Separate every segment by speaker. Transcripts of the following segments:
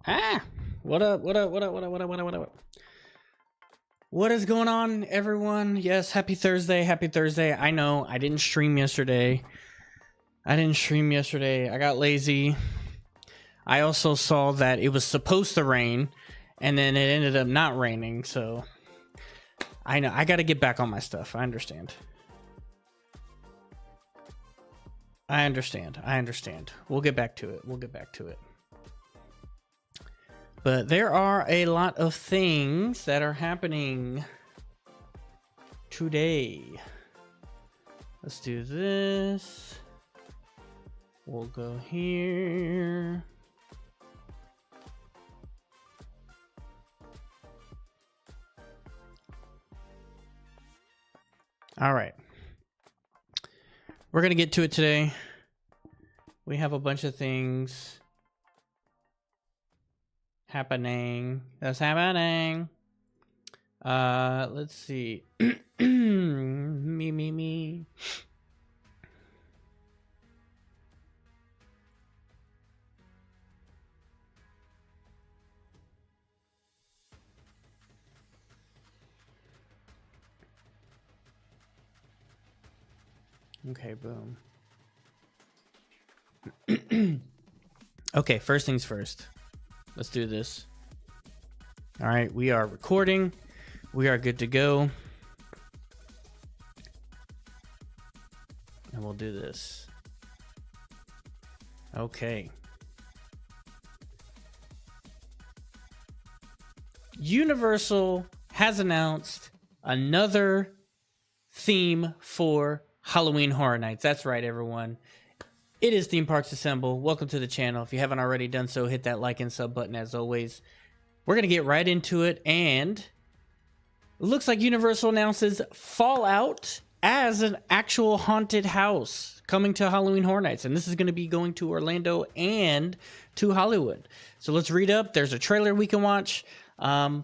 Speaker 1: Ah, what up? What up? What up? What up? What up? What up? What up? What is going on, everyone? Yes, happy Thursday. Happy Thursday. I know I didn't stream yesterday. I got lazy. I also saw that it was supposed to rain, and then it ended up not raining. So I know I got to get back on my stuff. I understand. I understand. We'll get back to it. But there are a lot of things that are happening today. Let's do this. We'll go here. All right. We're going to get to it today. We have a bunch of things that's happening. Let's see. me. Okay, boom. Okay, first things first. Let's do this. All right, we are recording. We are good to go. And we'll do this. Okay. Universal has announced another theme for Halloween Horror Nights. That's right, everyone. It is Theme Parks Assemble. Welcome to the channel. If you haven't already done so, hit that like and sub button as always. We're going to get right into it, and it looks like Universal announces Fallout as an actual haunted house coming to Halloween Horror Nights, and this is going to be going to Orlando and to Hollywood. So let's read up. There's a trailer we can watch. Yeah,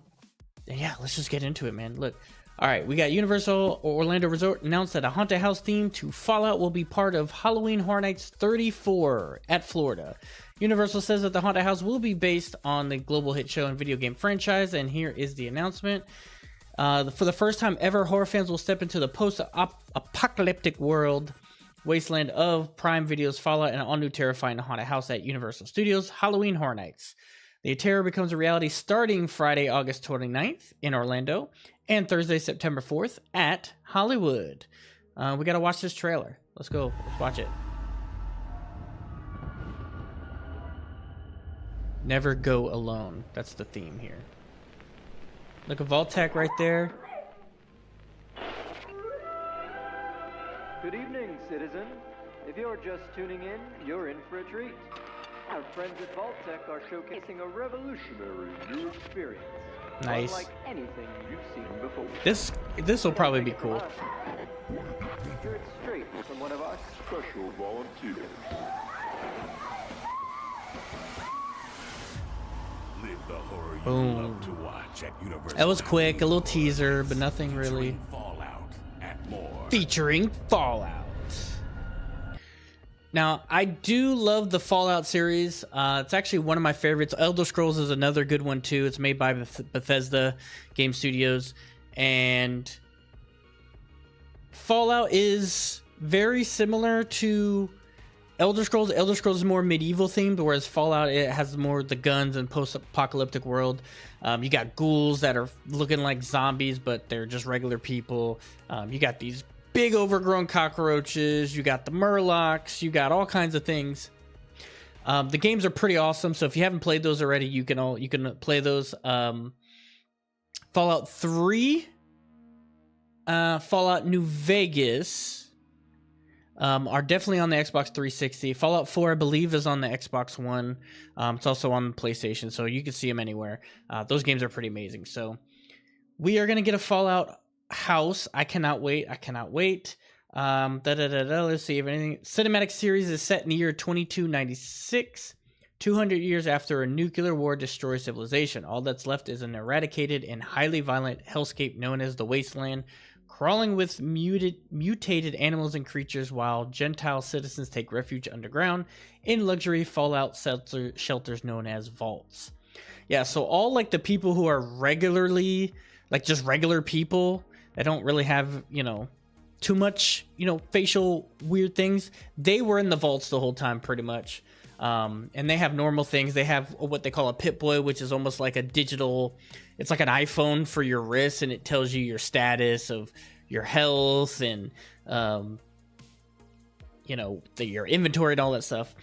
Speaker 1: let's just get into it, man. Look. All right, we got Universal Orlando Resort announced that a haunted house theme to Fallout will be part of Halloween Horror Nights 34 at Florida. Universal says that the haunted house will be based on the global hit show and video game franchise, and here is the announcement. For the first time ever, horror fans will step into the post-apocalyptic wasteland of Prime Video's Fallout and an all-new terrifying haunted house at Universal Studios Halloween Horror Nights. The terror becomes a reality starting Friday, August 29th in Orlando and Thursday, September 4th at Hollywood. We got to watch this trailer. Let's go. Let's watch it. Never go alone. That's the theme here. Look, a Vault-Tec right there.
Speaker 2: Good evening, citizen. If you're just tuning in, you're in for a treat. Our friends at Vault-Tec are showcasing a revolutionary new experience.
Speaker 1: Nice.
Speaker 2: Unlike anything you've seen before.
Speaker 1: This will probably be cool.
Speaker 2: Hear it straight from one of our special volunteers.
Speaker 3: Live the horror
Speaker 1: Boom.
Speaker 3: you love to watch at Universal.
Speaker 1: That was quick, a little teaser, but nothing really.
Speaker 3: Fallout and more.
Speaker 1: Featuring Fallout. Now, I do love the Fallout series. It's actually one of my favorites. Elder Scrolls is another good one, too. It's made by Bethesda Game Studios. And Fallout is very similar to Elder Scrolls. Elder Scrolls is more medieval themed, whereas Fallout, it has more the guns and post-apocalyptic world. You got ghouls that are looking like zombies, but they're just regular people. You got these big overgrown cockroaches, you got the murlocs, you got all kinds of things. The games are pretty awesome, so if you haven't played those already, you can play those. Fallout 3, Fallout New Vegas are definitely on the Xbox 360. Fallout 4, I believe, is on the Xbox One. It's also on the PlayStation, so you can see them anywhere. Those games are pretty amazing. So we are going to get a Fallout house. I cannot wait. Let's see if anything. Cinematic series is set in the year 2296, 200 years after a nuclear war destroys civilization. All that's left is an eradicated and highly violent hellscape known as the Wasteland, crawling with mutated animals and creatures, while Gentile citizens take refuge underground in luxury fallout shelters known as vaults. Yeah, so all like the people who are regularly, like just regular people that don't really have, you know, too much, you know, facial weird things, they were in the vaults the whole time pretty much. And they have normal things. They have what they call a Pip-Boy, which is almost like a digital, it's like an iPhone for your wrist, and it tells you your status of your health and, you know, your inventory and all that stuff.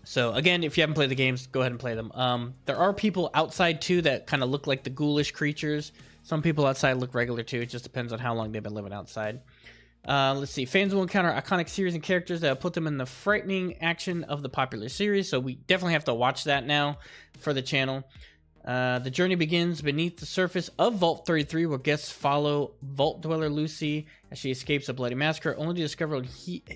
Speaker 1: So again, if you haven't played the games, go ahead and play them. There are people outside too that kind of look like the ghoulish creatures. Some people outside look regular too. It just depends on how long they've been living outside. Let's see. Fans will encounter iconic series and characters that put them in the frightening action of the popular series. So we definitely have to watch that now for the channel. The journey begins beneath the surface of Vault 33, where guests follow Vault Dweller Lucy as she escapes a bloody massacre, only to discover an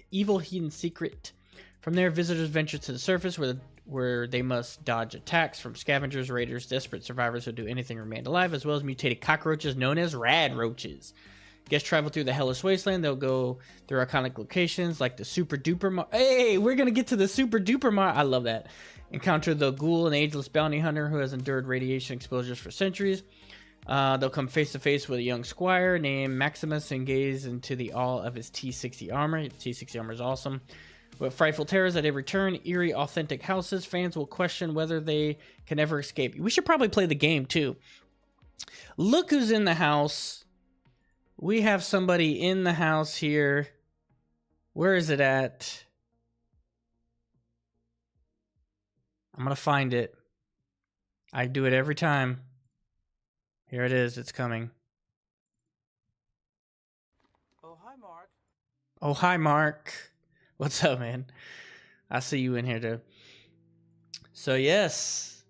Speaker 1: evil hidden secret. From there, visitors venture to the surface, where they must dodge attacks from scavengers, raiders, desperate survivors who do anything to remain alive, as well as mutated cockroaches known as rad roaches. Guests travel through the hellish wasteland. They'll go through iconic locations like the Super Duper Hey, we're gonna get to the Super Duper I love that. Encounter the ghoul, an ageless bounty hunter who has endured radiation exposures for centuries. They'll come face to face with a young squire named Maximus and gaze into the awe of his T60 armor. T60 armor is awesome. With frightful terrors at every turn, eerie, authentic houses, fans will question whether they can ever escape. We should probably play the game, too. Look who's in the house. We have somebody in the house here. Where is it at? I'm going to find it. I do it every time. Here it is. It's coming.
Speaker 4: Oh, hi, Mark.
Speaker 1: Oh, hi, Mark. What's up, man? I see you in here, too. So, yes.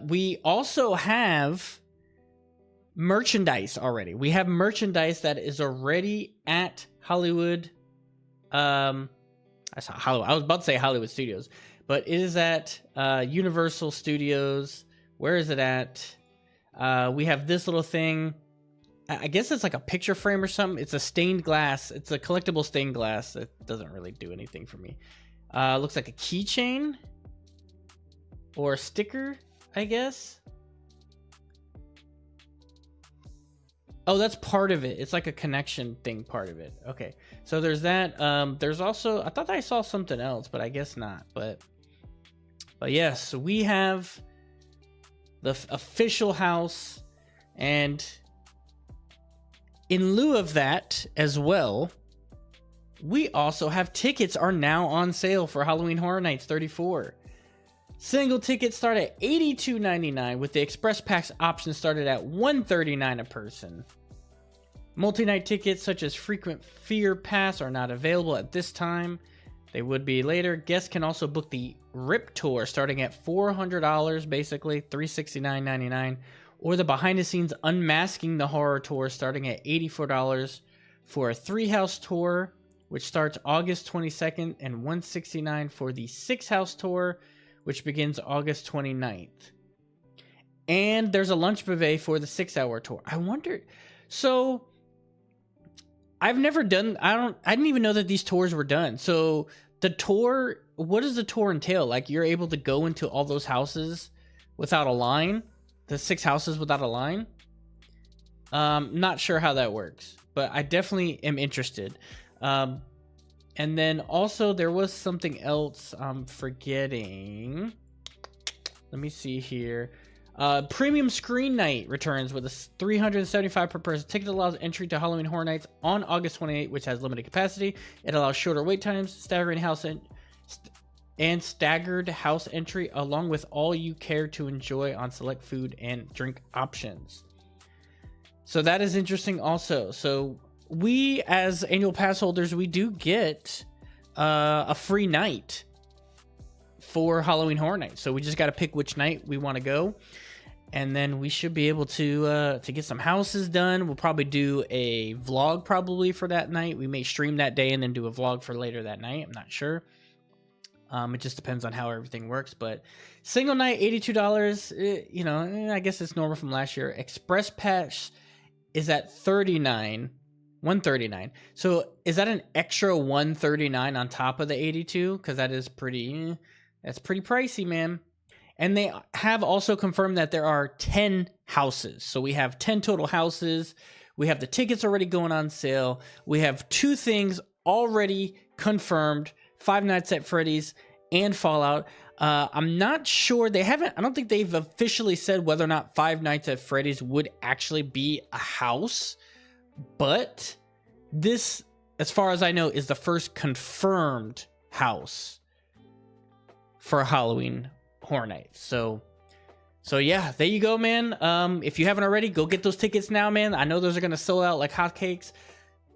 Speaker 1: We also have merchandise already. We have merchandise that is already at Hollywood. I saw Hollywood. I was about to say Hollywood Studios, but it is at Universal Studios. Where is it at? We have this little thing. I guess it's like a picture frame or something. It's a stained glass. It's a collectible stained glass. It doesn't really do anything for me. Looks like a keychain or a sticker, I guess. Oh, that's part of it. It's like a connection thing, part of it. Okay, so there's that. There's also, I thought I saw something else, but I guess not. But yes, so we have the official house, and in lieu of that as well, we also have tickets are now on sale for Halloween Horror Nights 34. Single tickets start at $82.99, with the Express Packs option started at $139 a person. Multi-night tickets such as Frequent Fear Pass are not available at this time. They would be later. Guests can also book the RIP Tour starting at $400, basically $369.99, or the behind-the-scenes Unmasking the Horror Tour starting at $84 for a 3-house tour, which starts August 22nd, and $169 for the 6-house tour, which begins August 29th. And there's a lunch buffet for the 6-hour tour. I wonder, so I've never done, I didn't even know that these tours were done. So the tour, what does the tour entail? Like, you're able to go into all those houses without a line? The 6 houses without a line? Not sure how that works, but I definitely am interested. And then also there was something else I'm forgetting. Let me see here. Premium Screen Night returns with a $375 per person. Ticket allows entry to Halloween Horror Nights on August 28th, which has limited capacity. It allows shorter wait times, staggered house entry, along with all you care to enjoy on select food and drink options. So that is interesting also. So we, as annual pass holders, we do get a free night for Halloween Horror Nights. So we just got to pick which night we want to go, and then we should be able to get some houses done. We'll probably do a vlog probably for that night. We may stream that day and then do a vlog for later that night. I'm not sure. It just depends on how everything works. But single night, $82. You know, I guess it's normal from last year. Express Pass is at $139. So is that an extra $139 on top of the $82? Because that is pretty. That's pretty pricey, man. And they have also confirmed that there are 10 houses. So we have 10 total houses. We have the tickets already going on sale. We have 2 things already confirmed, Five Nights at Freddy's and Fallout. I'm not sure. I don't think they've officially said whether or not Five Nights at Freddy's would actually be a house. But this, as far as I know, is the first confirmed house for Halloween Horror Nights. So yeah, there you go, man. If you haven't already, go get those tickets now, man. I know those are going to sell out like hotcakes.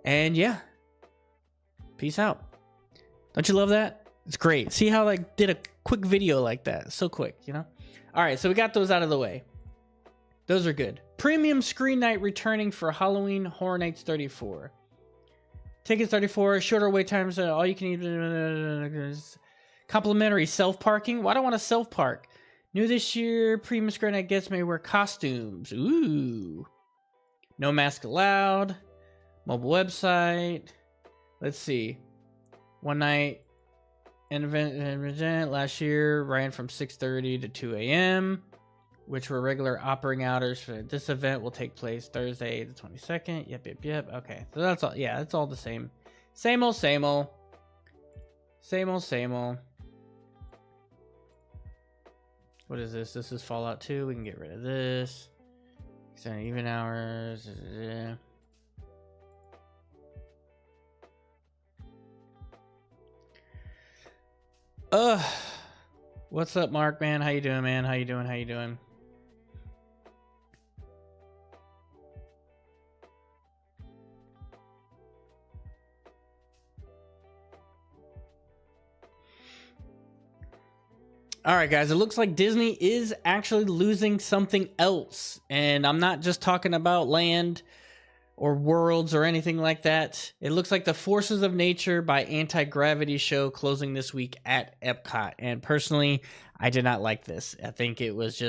Speaker 1: And yeah, peace out. Don't you love that? It's great. See how I did a quick video like that? So quick, you know? All right, so we got those out of the way. Those are good. Premium Screen Night returning for Halloween Horror Nights 34. Tickets 34, shorter wait times, all you can eat. Complimentary self-parking. Why do I want to self-park? New this year, Premium Screen Night guests may wear costumes. Ooh. No mask allowed. Mobile website. Let's see. One night an event last year ran from 6:30 to 2 a.m., which were regular operating hours. For this event will take place Thursday the 22nd. Yep. Okay, so that's all. Yeah, it's all the same. Same old. What is this? This is Fallout 2. We can get rid of this. Extended even hours. What's up, Mark, man? How you doing, man? How you doing? All right, guys, it looks like Disney is actually losing something else. And I'm not just talking about land or worlds or anything like that. It looks like The Forces of Nature by Anti-Gravity show closing this week at Epcot. And personally, I did not like this. I think it was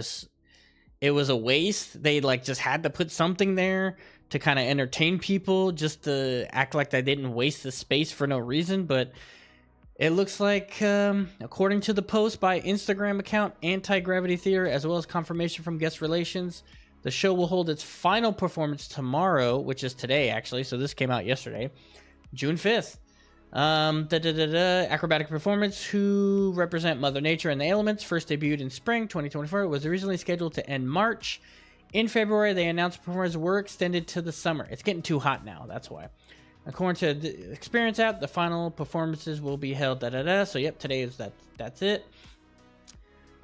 Speaker 1: a waste. They just had to put something there to kind of entertain people, just to act like they didn't waste the space for no reason. But it looks like, according to the post by Instagram account Anti-Gravity Theory, as well as confirmation from guest relations, the show will hold its final performance tomorrow, which is today, actually. So this came out yesterday, June 5th. Acrobatic performance, who represent Mother Nature and the elements, first debuted in spring 2024. It was originally scheduled to end March. In February, they announced performances were extended to the summer. It's getting too hot now, that's why. According to the Experience app, the final performances will be held. So yep, today is that's it.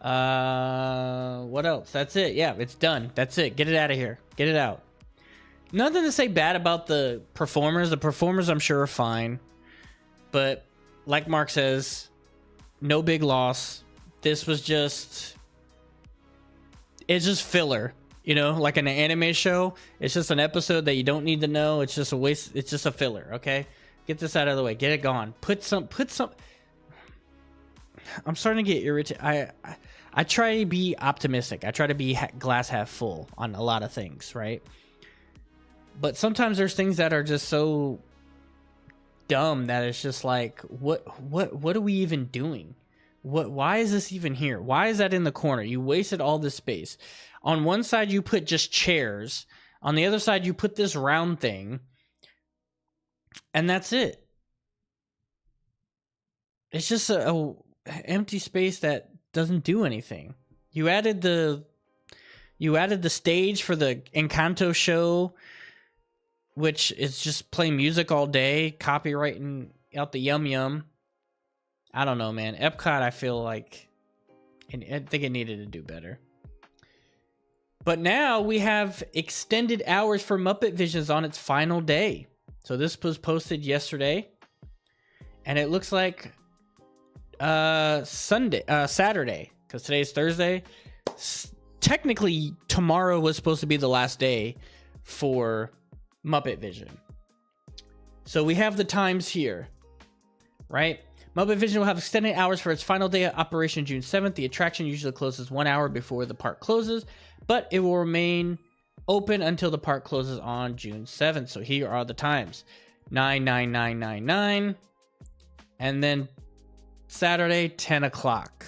Speaker 1: What else? That's it. Yeah, it's done. That's it. Get it out of here. Get it out. Nothing to say bad about the performers. The performers, I'm sure, are fine. But like Mark says, no big loss. This was it's just filler. You know, like an anime show. It's just an episode that you don't need to know. It's just a waste. It's just a filler. Okay, get this out of the way. Get it gone. Put some. I'm starting to get irritated. I try to be optimistic. I try to be glass half full on a lot of things, right? But sometimes there's things that are just so dumb that it's just like, what are we even doing? Why is this even here? Why is that in the corner? You wasted all this space. On one side, you put just chairs. On the other side, you put this round thing. And that's it. It's just a empty space that doesn't do anything. You added the stage for the Encanto show, which is just playing music all day, copywriting out the yum. I don't know, man. Epcot, I feel like, I think it needed to do better. But now we have extended hours for Muppet Visions on its final day. So this was posted yesterday, and it looks like Saturday, because today's Thursday. Technically, tomorrow was supposed to be the last day for Muppet Vision. So we have the times here, right? Muppet Vision will have extended hours for its final day of operation June 7th. The attraction usually closes 1 hour before the park closes, but it will remain open until the park closes on June 7th. So here are the times: 9, 9, 9, 9, 9, and then Saturday, 10 o'clock.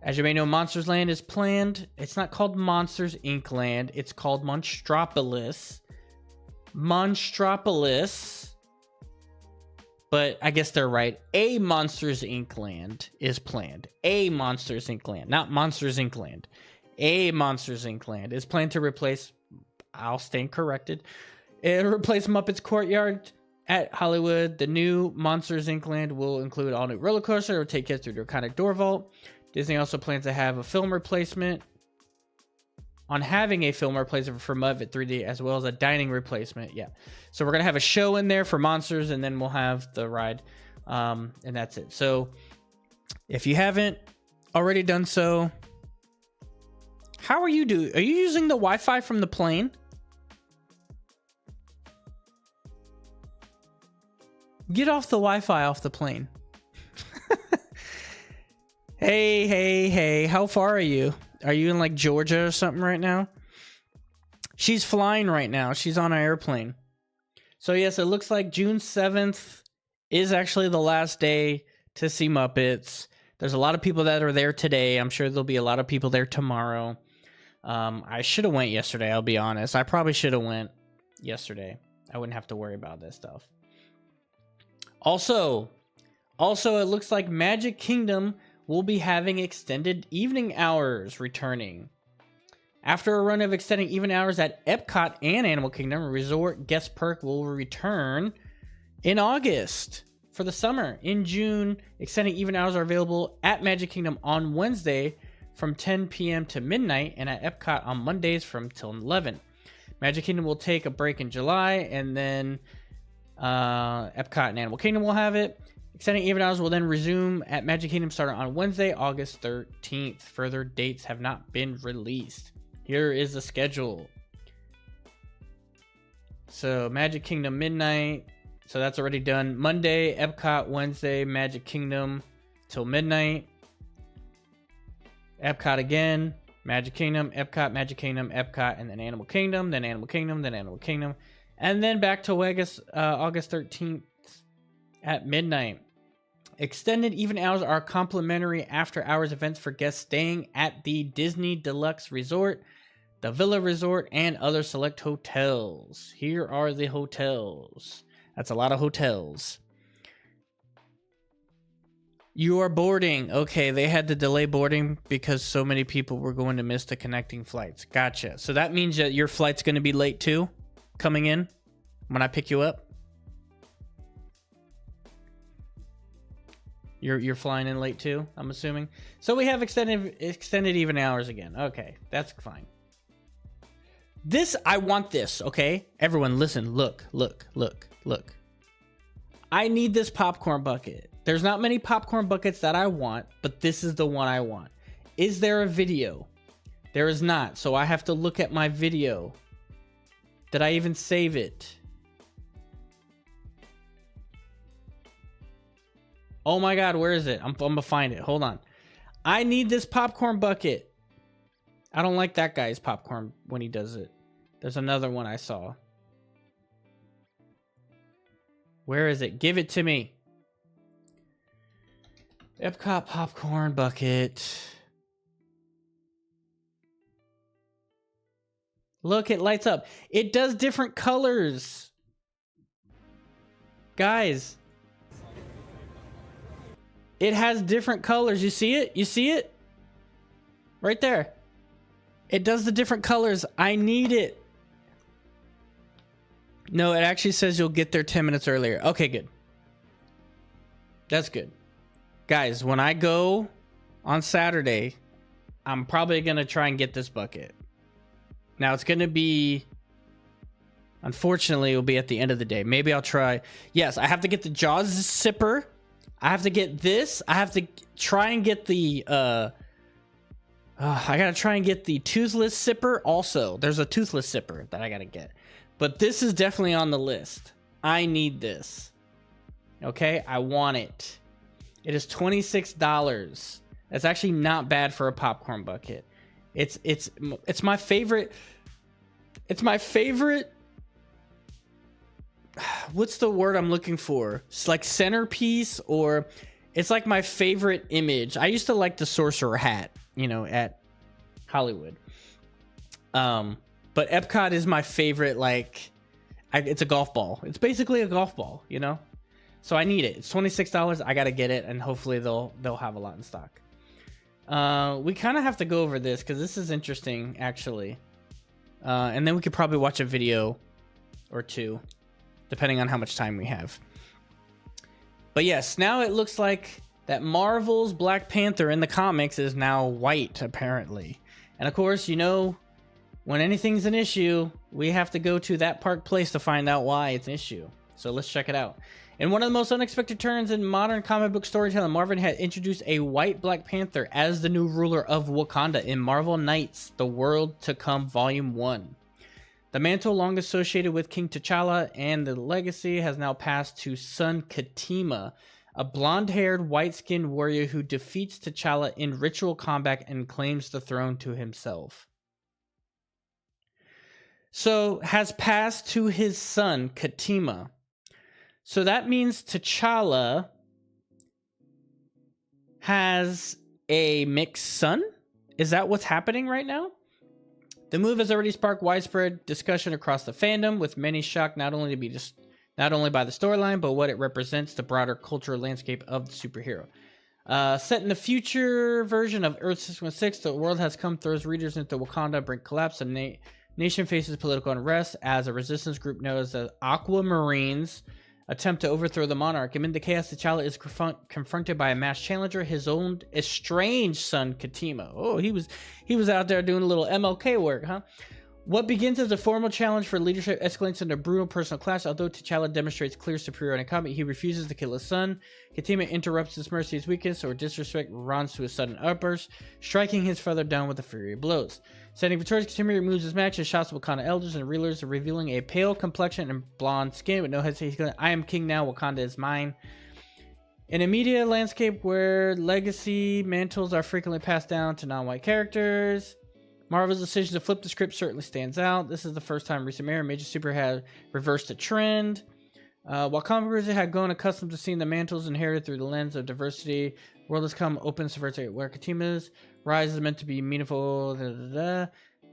Speaker 1: As you may know, Monsters Land is planned. It's not called Monsters Inc. Land. It's called Monstropolis. Monstropolis. But I guess they're right. A Monsters Inc. Land is planned. A Monsters Inc. Land. Not Monsters Inc. Land. A Monsters Inc. Land is planned to replace... I'll stand corrected. It'll replace Muppets Courtyard at Hollywood. The new Monsters Inc. Land will include all new roller coaster. It will take kids through the iconic door vault. Disney also plans to have a film replacement. For Muppet 3D, as well as a dining replacement. Yeah. So we're going to have a show in there for Monsters, and then we'll have the ride. And that's it. So if you haven't already done so, how are you doing? Are you using the Wi-Fi from the plane? Get off the Wi-Fi off the plane. Hey, how far are you? Are you in like Georgia or something right now? She's flying right now. She's on an airplane. So yes, it looks like June 7th is actually the last day to see Muppets. There's a lot of people that are there today. I'm sure there'll be a lot of people there tomorrow. I should have went yesterday, I'll be honest. I probably should have went yesterday. I wouldn't have to worry about this stuff. Also, it looks like Magic Kingdom will be having extended evening hours returning. After a run of extended evening hours at Epcot and Animal Kingdom, Resort Guest Perk will return in August for the summer. In June, extended evening hours are available at Magic Kingdom on Wednesday from 10 p.m. to midnight and at Epcot on Mondays from till 11. Magic Kingdom will take a break in July, and then Epcot and Animal Kingdom will have it. Extended evening hours will then resume at Magic Kingdom starting on Wednesday, August 13th. Further dates have not been released. Here is the schedule. So Magic Kingdom midnight. So that's already done. Monday, Epcot. Wednesday, Magic Kingdom till midnight. Epcot again. Magic Kingdom, Epcot, Magic Kingdom, Epcot, and then Animal Kingdom, then Animal Kingdom, then Animal Kingdom. And then back to August 13th at midnight. Extended evening hours are complimentary after-hours events for guests staying at the Disney Deluxe Resort, the Villa Resort, and other select hotels. Here are the hotels. That's a lot of hotels. You are boarding. Okay, they had to delay boarding because so many people were going to miss the connecting flights. Gotcha. So that means that your flight's going to be late too, coming in when I pick you up? You're flying in late too, I'm assuming. So we have extended even hours again. Okay, that's fine. I want this, okay? Everyone listen, look. I need this popcorn bucket. There's not many popcorn buckets that I want, but this is the one I want. Is there a video? There is not, so I have to look at my video. Did I even save it? Oh my god, where is it? I'm gonna find it. Hold on. I need this popcorn bucket. I don't like that guy's popcorn when he does it. There's another one I saw. Where is it? Give it to me. Epcot popcorn bucket. Look, it lights up. It does different colors. Guys. It has different colors. You see it? You see it? Right there. It does the different colors. I need it. No, it actually says you'll get there 10 minutes earlier. Okay, good. That's good. Guys, when I go on Saturday, I'm probably going to try and get this bucket. Now, it's going to be... Unfortunately, it'll be at the end of the day. Maybe I'll try... Yes, I have to get the Jaws sipper. I have to get this. I have to try and get the... I gotta try and get the toothless sipper also. There's a toothless sipper that I gotta get. But this is definitely on the list. I need this. Okay? I want it. It is $26. That's actually not bad for a popcorn bucket. It's my favorite... It's my favorite... What's the word I'm looking for? It's like centerpiece, or It's like my favorite image. I used to like the sorcerer hat, you know, at Hollywood. But Epcot is my favorite. Like, it's a golf ball. It's basically a golf ball, you know. So I need it. It's $26. I gotta get it, and hopefully they'll have a lot in stock. We kind of have to go over this because this is interesting, actually. And then we could probably watch a video or two, depending on how much time we have. But yes, now it looks like that Marvel's Black Panther in the comics is now white, apparently. And of course, you know, when anything's an issue, we have to go to that park place to find out why it's an issue. So let's check it out. In one of the most unexpected turns in modern comic book storytelling, Marvel had introduced a white Black Panther as the new ruler of Wakanda in Marvel Knights, The World to Come Volume 1. The mantle long associated with King T'Challa and the legacy has now passed to son Katima, a blonde-haired, white-skinned warrior who defeats T'Challa in ritual combat and claims the throne to himself. So, has passed to his son, Katima. So that means T'Challa has a mixed son? Is that what's happening right now? The move has already sparked widespread discussion across the fandom, with many shocked not only by the storyline, but what it represents the broader cultural landscape of the superhero. Set in the future version of Earth 616, the world has come throws readers into Wakanda, brink collapse. The nation faces political unrest as a resistance group known as the Aquamarines attempt to overthrow the monarch. Amid the chaos, T'Challa is confronted by a masked challenger, his own estranged son, Katima. Oh, he was out there doing a little MLK work, huh? What begins as a formal challenge for leadership escalates into a brutal personal clash. Although T'Challa demonstrates clear superiority in combat, he refuses to kill his son. Katima interrupts his mercy's weakness or disrespect, runs to a sudden outburst, striking his father down with a fury of blows. Standing victorious, Katima removes his match and shots of Wakanda elders and rulers, revealing a pale complexion and blonde skin. With no hesitation, he's going, I am king now, Wakanda is mine. In a media landscape where legacy mantles are frequently passed down to non-white characters, Marvel's decision to flip the script certainly stands out. This is the first time in recent memory a major superhero had reversed a trend. While comic readers had grown accustomed to seeing the mantles inherited through the lens of diversity, world has come open to where Katima's rise is meant to be meaningful,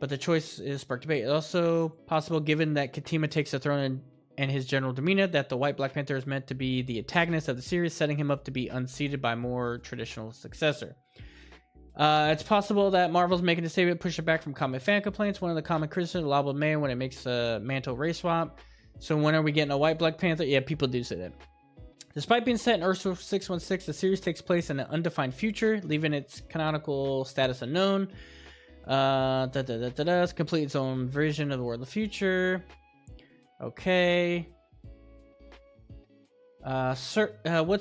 Speaker 1: but the choice is sparked debate. It's also possible, given that Katima takes the throne and his general demeanor, that the white Black Panther is meant to be the antagonist of the series, setting him up to be unseated by a more traditional successor. It's possible that Marvel's making a statement, push it back from comic fan complaints. One of the common criticisms, allowable May when it makes a mantle race swap. So when are we getting a white Black Panther? Yeah, people do say that. Despite being set in Earth 616, the series takes place in an undefined future, leaving its canonical status unknown. It's complete its own version of the world of the future. Okay. What's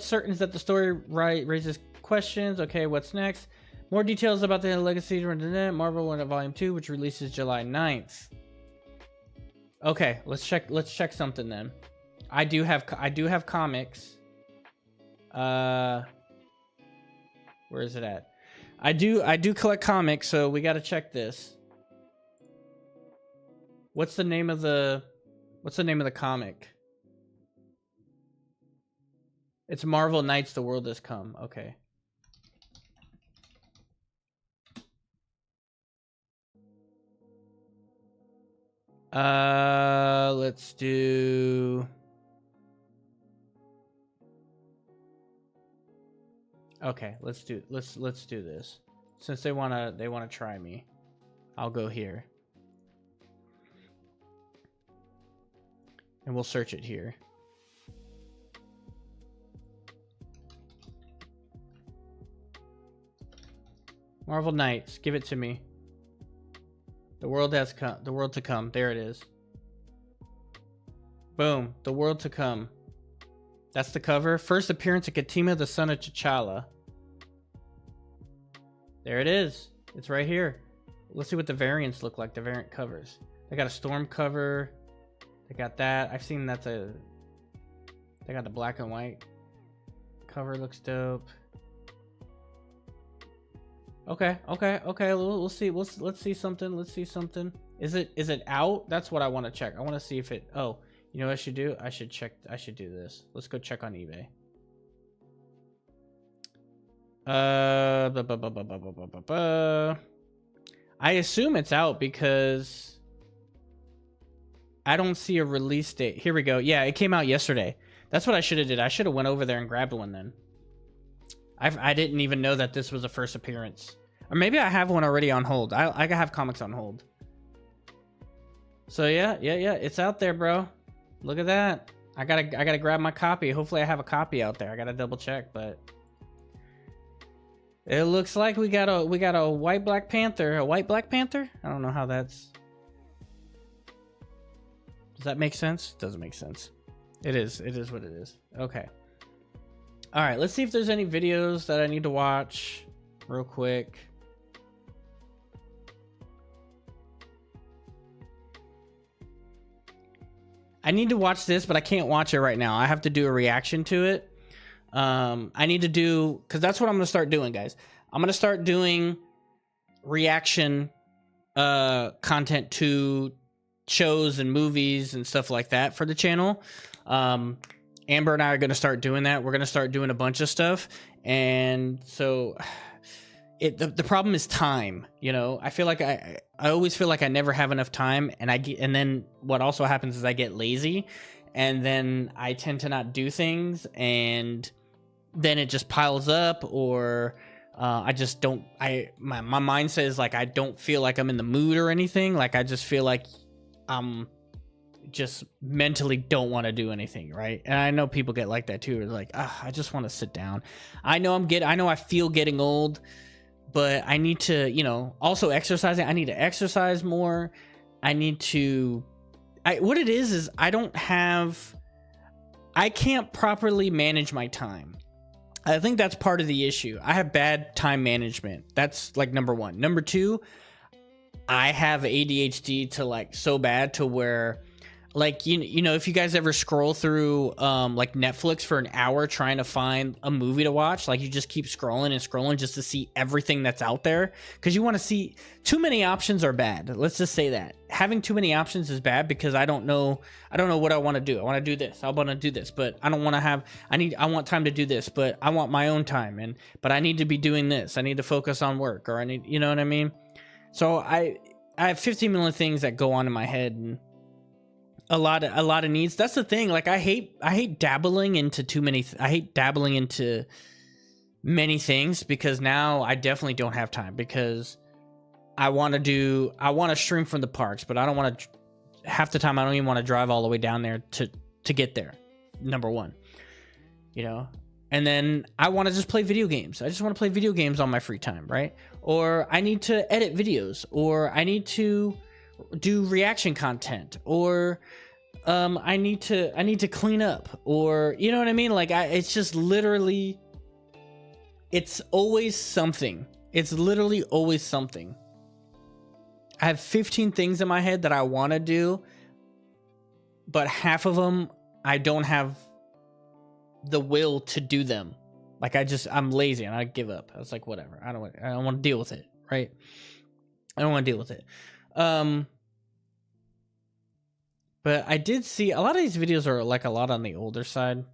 Speaker 1: certain is that the story raises questions. Okay, what's next? More details about the legacy of Marvel One Volume 2, which releases July 9th. Okay, let's check something then. I do have comics. Where is it at? I do collect comics, so we got to check this. What's the name of the comic? It's Marvel Knights: The World Has Come. Okay. Let's do. Okay, let's do this. Since they wanna try me, I'll go here. And we'll search it here. Marvel Knights, give it to me. The world has come. The world to come. There it is. Boom. The world to come. That's the cover. First appearance of Katima, the son of T'Challa. There it is. It's right here. Let's see what the variants look like. The variant covers. They got a storm cover. They got that. I've seen that's a. They got the black and white cover. Looks dope. Okay. We'll see. Let's see something. Let's see something. Is it out? That's what I want to check. I want to see if it. Oh, you know what I should do? I should check. I should do this. Let's go check on eBay. I assume it's out because I don't see a release date. Here we go. Yeah, it came out yesterday. That's what I should have did. I should have went over there and grabbed one then. I didn't even know that this was a first appearance. Or maybe I have one already on hold. I have comics on hold. So yeah, it's out there, bro. Look at that. I gotta grab my copy. Hopefully I have a copy out there. I gotta double check, but it looks like we got a white Black Panther. A white Black Panther? I don't know how that's. Does that make sense? Doesn't make sense. It is what it is. Okay. All right, let's see if there's any videos that I need to watch real quick. I need to watch this, but I can't watch it right now. I have to do a reaction to it. I need to do, because that's what I'm going to start doing, guys. I'm going to start doing reaction content to shows and movies and stuff like that for the channel. Amber and I are going to start doing that. We're going to start doing a bunch of stuff. And so the problem is time. You know, I feel like I always feel like I never have enough time. And then what also happens is I get lazy, and then I tend to not do things, and then it just piles up, or I just don't, my mindset is like, I don't feel like I'm in the mood or anything. Like, I just feel like I'm just mentally don't want to do anything, right? And I know people get like that too. They're like, I just want to sit down. I know I feel getting old, but I need to, you know, also exercising. I need to exercise more. I need to, what it is I can't properly manage my time. I think that's part of the issue. I have bad time management. That's like number one. Number two, I have ADHD to like so bad to where, like, you know, if you guys ever scroll through like Netflix for an hour trying to find a movie to watch, like you just keep scrolling and scrolling just to see everything that's out there, because you want to see. Too many options are bad. Let's just say that having too many options is bad, because I don't know what I want to do. I want to do this. I want to do this, but I don't want to have. I want time to do this, but I want my own time, but I need to be doing this. I need to focus on work, or I need, you know what I mean? So I have 15 million things that go on in my head, and a lot of needs. That's the thing. Like, I hate dabbling into too many. I hate dabbling into many things, because now I definitely don't have time, because I want to stream from the parks, but I don't want to. Half the time I don't even want to drive all the way down there to get there. Number one, you know. And then I want to just play video games. I just want to play video games on my free time, right? Or I need to edit videos, or I need to do reaction content, or I need to clean up, or you know what I mean? Like, it's just literally, it's always something. It's literally always something. I have 15 things in my head that I want to do, but half of them I don't have the will to do them. Like, I'm lazy and I give up. I was like, whatever. I don't want to deal with it, right? I don't want to deal with it. But I did see a lot of these videos are like a lot on the older side.